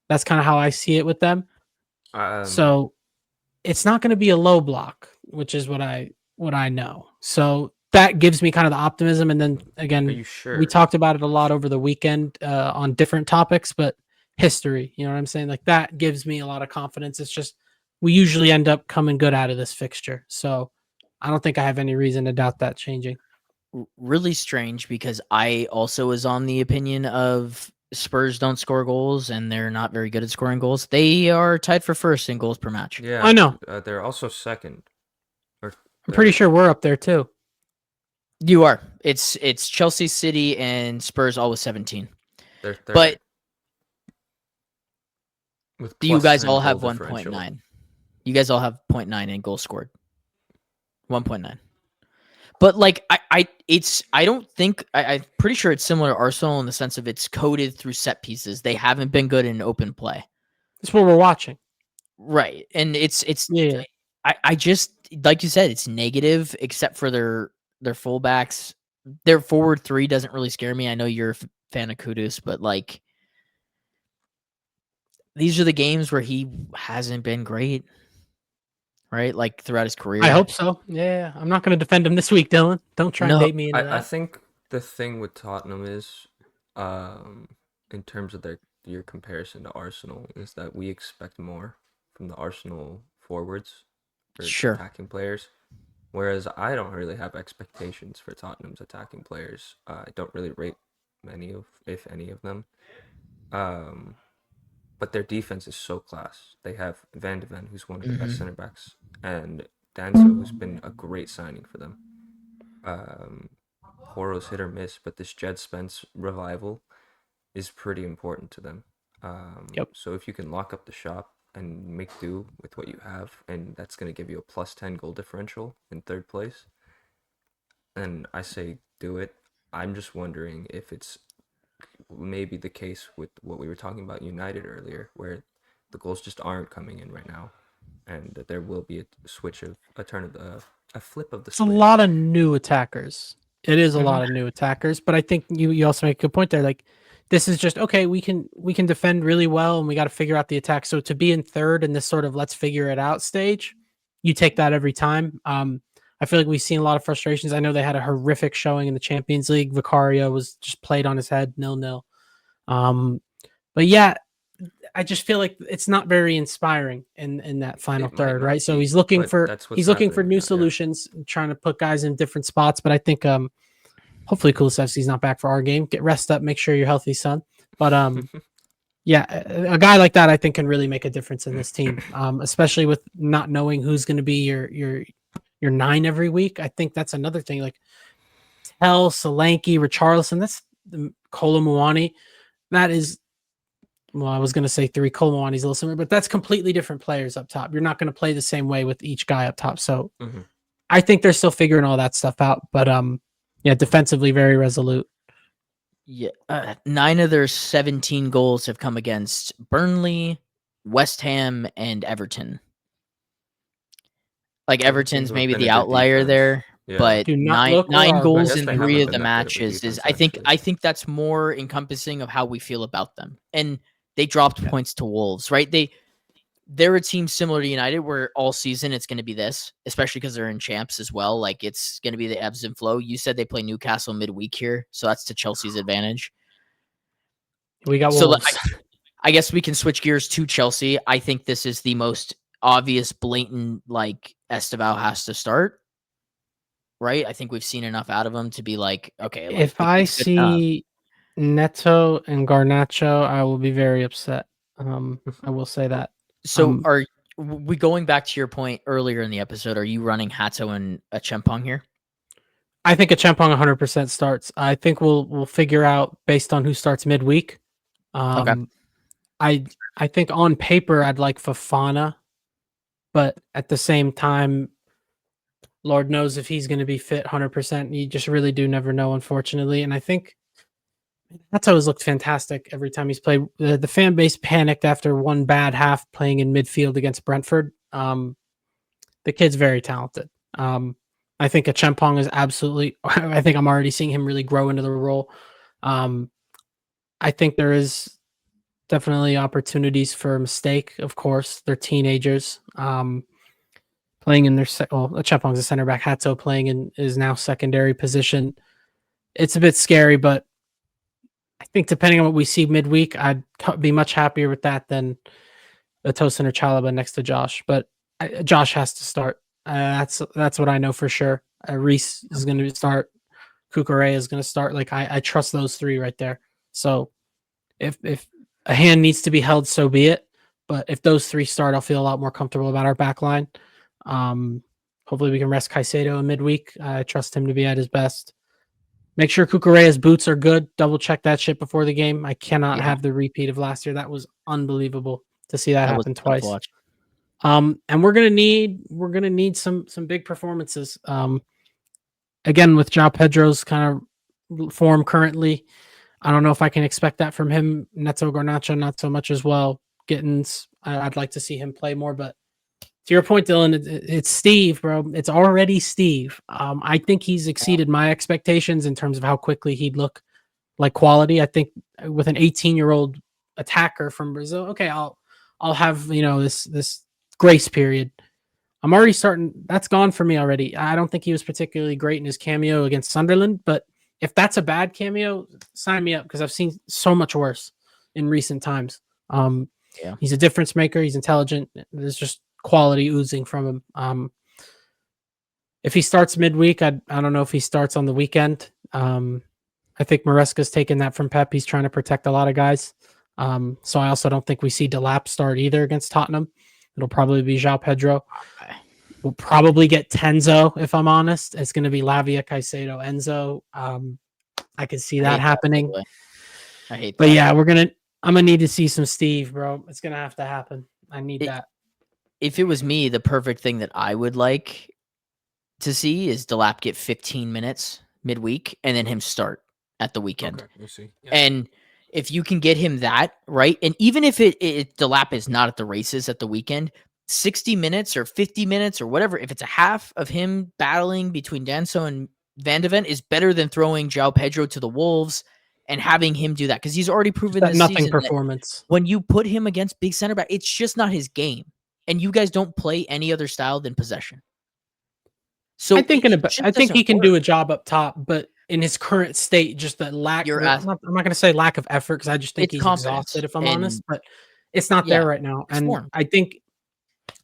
That's kind of how I see it with them. So it's not going to be a low block, which is what I know. So that gives me kind of the optimism. And then again, Are you sure? we talked about it a lot over the weekend on different topics, but history, you know what I'm saying? Like that gives me a lot of confidence. It's just, we usually end up coming good out of this fixture. So I don't think I have any reason to doubt that changing. Really strange because I also was on the opinion of Spurs don't score goals and they're not very good at scoring goals. They are tied for first in goals per match. Yeah, I know. They're also second. I'm pretty sure we're up there too. You are. It's Chelsea, City, and Spurs all with 17. They're but with do you guys all +10 have goal 1.9? differential. You guys all have 0.9 in goals scored. 1.9. But like I'm pretty sure it's similar to Arsenal in the sense of it's coded through set pieces. They haven't been good in open play. That's what we're watching. Right. And it's Yeah. I just like you said, it's negative except for their fullbacks. Their forward three doesn't really scare me. I know you're a fan of Kudus, but like these are the games where he hasn't been great, right? Like throughout his career. I hope so. Yeah, I'm not going to defend him this week, Dylan. Don't try and No, bait me into I that. think the thing with Tottenham is, in terms of your comparison to Arsenal, is that we expect more from the Arsenal forwards or sure. attacking players, whereas I don't really have expectations for Tottenham's attacking players. I don't really rate many of, if any of them. But their defense is so class. They have Van de Ven, who's one of the best center backs, and Danso, who's been a great signing for them. Horo's hit or miss, but this Jed Spence revival is pretty important to them. Yep. So if you can lock up the shop and make do with what you have, and that's going to give you a plus 10 goal differential in third place, then I say do it. I'm just wondering if it's maybe the case with what we were talking about United earlier, where the goals just aren't coming in right now, and that there will be a switch of a turn of a flip of the It's a switch. lot of new attackers. It is a Mhm. lot of new attackers, but I think you also make a good point there. Like this is just okay. We can defend really well, and we got to figure out the attack. So to be in third in this sort of let's figure it out stage, you take that every time. I feel like we've seen a lot of frustrations. I know they had a horrific showing in the Champions League. Vicario was just played on his head, 0-0. But yeah, I just feel like it's not very inspiring in that final It might third, right? not So be, he's looking but for that's what's new happening right now, yeah. solutions, trying to put guys in different spots. But I think hopefully Kulusevski's not back for our game. Get rest up, make sure you're healthy, son. But yeah, a guy like that I think can really make a difference in this team, especially with not knowing who's going to be your 9 every week. I think that's another thing. Like Tell, Solanke, Richarlison, that's Kolomuani. That is, well, I was going to say 3 Kolomuani's a little similar, but that's completely different players up top. You're not going to play the same way with each guy up top. So Mhm. I think they're still figuring all that stuff out. But yeah, defensively very resolute. Yeah, 9 of their 17 goals have come against Burnley, West Ham, and Everton. Like Everton seems Everton's to have maybe been the a good outlier defense. there, Yeah. but Do not nine look where nine our goals guess in they 3 haven't of the been that good of a matches is defense, I actually. think that's more encompassing of how we feel about them. And they dropped points to Wolves, right? They're a team similar to United where all season it's going to be this, especially because they're in champs as well. Like it's going to be the ebbs and flow. You said they play Newcastle midweek here, so that's to Chelsea's advantage. We got So Wolves. I guess we can switch gears to Chelsea. I think this is the most obvious, blatant, like Esteval has to start. Right? I think we've seen enough out of him to be like, okay, like If I it's good enough. see Neto and Garnacho, I will be very upset. I will say that. So are we going back to your point earlier in the episode? Are you running Hato and a Chempong here? I think a Champong 100% starts. I think we'll figure out based on who starts midweek. Okay. I think on paper I'd like Fofana, but at the same time, Lord knows if he's going to be fit 100%. You just really do never know, unfortunately. And I think that's always looked fantastic every time he's played. The fan base panicked after one bad half playing in midfield against Brentford. The kid's very talented. I think a Chempong is absolutely. I think I'm already seeing him really grow into the role. I think there is definitely opportunities for a mistake. Of course, they're teenagers. Playing in their Chempong's a center back. Hato playing in is now secondary position. It's a bit scary, but I think depending on what we see midweek, I'd be much happier with that than a Tosin or Chalaba next to Josh. But Josh has to start. That's what I know for sure. Reese is going to start. Cucurella is going to start. Like I trust those 3 right there. So if a hand needs to be held, so be it. But if those 3 start, I'll feel a lot more comfortable about our back line. Hopefully we can rest Caicedo in midweek. I trust him to be at his best. Make sure Cucurella's boots are good. Double check that shit before the game. I cannot have the repeat of last year. That was unbelievable to see that happen twice. And we're gonna need some big performances. Again with João Pedro's kind of form currently, I don't know if I can expect that from him. Neto Garnacho not so much as well. Gittins, I'd like to see him play more, but To your point, Dylan, it's Steve, bro. It's already Steve. I think he's exceeded my expectations in terms of how quickly he'd look like quality. I think with an 18-year-old attacker from Brazil, okay, I'll have this grace period. I'm already starting. That's gone for me already. I don't think he was particularly great in his cameo against Sunderland, but if that's a bad cameo, sign me up because I've seen so much worse in recent times. Yeah. He's a difference maker. He's intelligent. There's just quality oozing from him. If he starts midweek, I don't know if he starts on the weekend. I think Maresca's taken that from Pep. He's trying to protect a lot of guys. So I also don't think we see Delap start either against Tottenham. It'll probably be João Pedro. Okay. We'll probably get Tenzo, if I'm honest. It's going to be Lavia, Caicedo, Enzo. I can see that happening. I hate that. But yeah, I'm gonna need to see some Steve, bro. It's gonna have to happen. I need that. If it was me, the perfect thing that I would like to see is Delap get 15 minutes midweek and then him start at the weekend. Okay, we'll see. Yeah. And if you can get him that, right? And even if Delap is not at the races at the weekend, 60 minutes or 50 minutes or whatever, if it's a half of him battling between Danso and Van de Ven is better than throwing João Pedro to the Wolves and having him do that because he's already proven this nothing season performance. When you put him against big center back, it's just not his game. And you guys don't play any other style than possession. So I think he can do a job up top, but in his current state, just the lack. I'm not going to say lack of effort because I just think he's exhausted, if I'm honest. But it's not there right now, and I think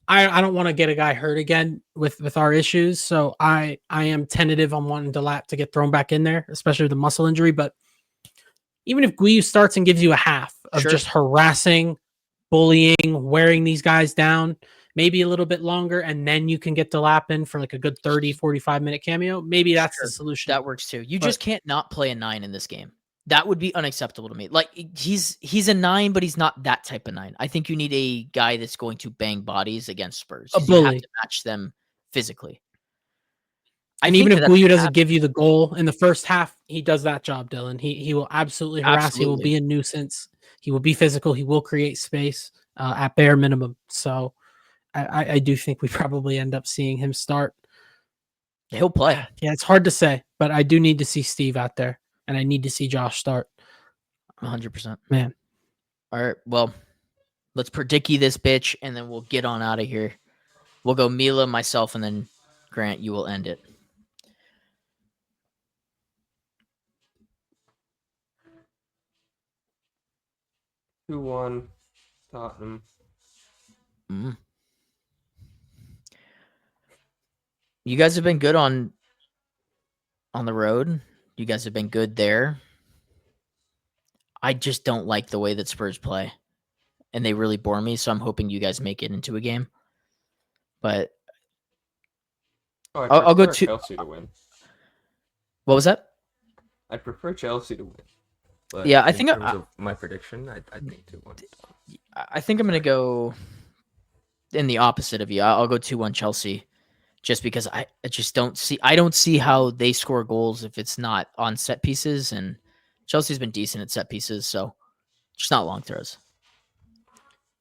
I don't want to get a guy hurt again with our issues. So I am tentative on wanting Delap to get thrown back in there, especially with the muscle injury. But even if Guiu starts and gives you a half of just harassing, bullying, wearing these guys down, maybe a little bit longer, and then you can get Delap in for like a good 30, 45-minute cameo. Maybe that's the solution. That works too. You just can't not play a 9 in this game. That would be unacceptable to me. Like he's a 9, but he's not that type of 9. I think you need a guy that's going to bang bodies against Spurs. A bully. You have to match them physically. And even if Guiu doesn't give you the goal in the first half, he does that job, Dylan. He will absolutely harass. He will be a nuisance. He will be physical. He will create space at bare minimum. So I do think we probably end up seeing him start. He'll play. Yeah, it's hard to say, but I do need to see Steve out there, and I need to see Josh start. 100%. Man. All right, well, let's predict this bitch, and then we'll get on out of here. We'll go Mila, myself, and then Grant, you will end it. Who won? Tottenham. You guys have been good on the road. You guys have been good there. I just don't like the way that Spurs play, and they really bore me. So I'm hoping you guys make it into a game. But I'll go to Chelsea to win. What was that? I prefer Chelsea to win. But yeah, I think in terms of my prediction, I think 2-1. I think I'm going to go in the opposite of you. I'll go 2-1 Chelsea, just because I just don't see how they score goals if it's not on set pieces, and Chelsea's been decent at set pieces, so just not long throws.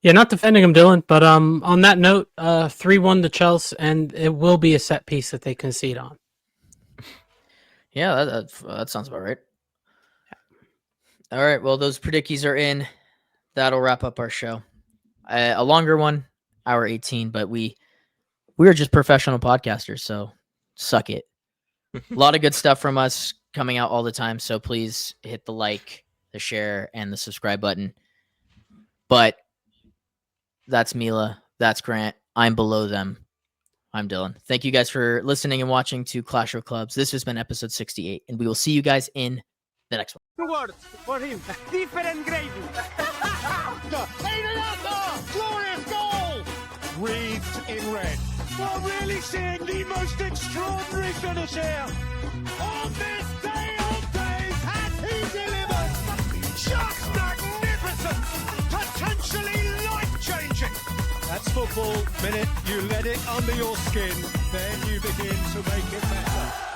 Yeah, not defending them, Dylan, but on that note, 3-1 to Chelsea, and it will be a set piece that they concede on. Yeah, that sounds about right. All right, well, those predicties are in. That'll wrap up our show. A longer one, hour 18, but we are just professional podcasters, so suck it. A lot of good stuff from us coming out all the time, so please hit the like, the share, and the subscribe button. But that's Mila. That's Grant. I'm below them. I'm Dylan. Thank you guys for listening and watching to Clash of Clubs. This has been episode 68, and we will see you guys in the next one. Words for him. Different gravy. Glorious goal! Wreathed in red. We're really seeing the most extraordinary finish here. On this day of days, has he delivered? Just magnificent! Potentially life-changing! That's football. Minute you let it under your skin, then you begin to make it better.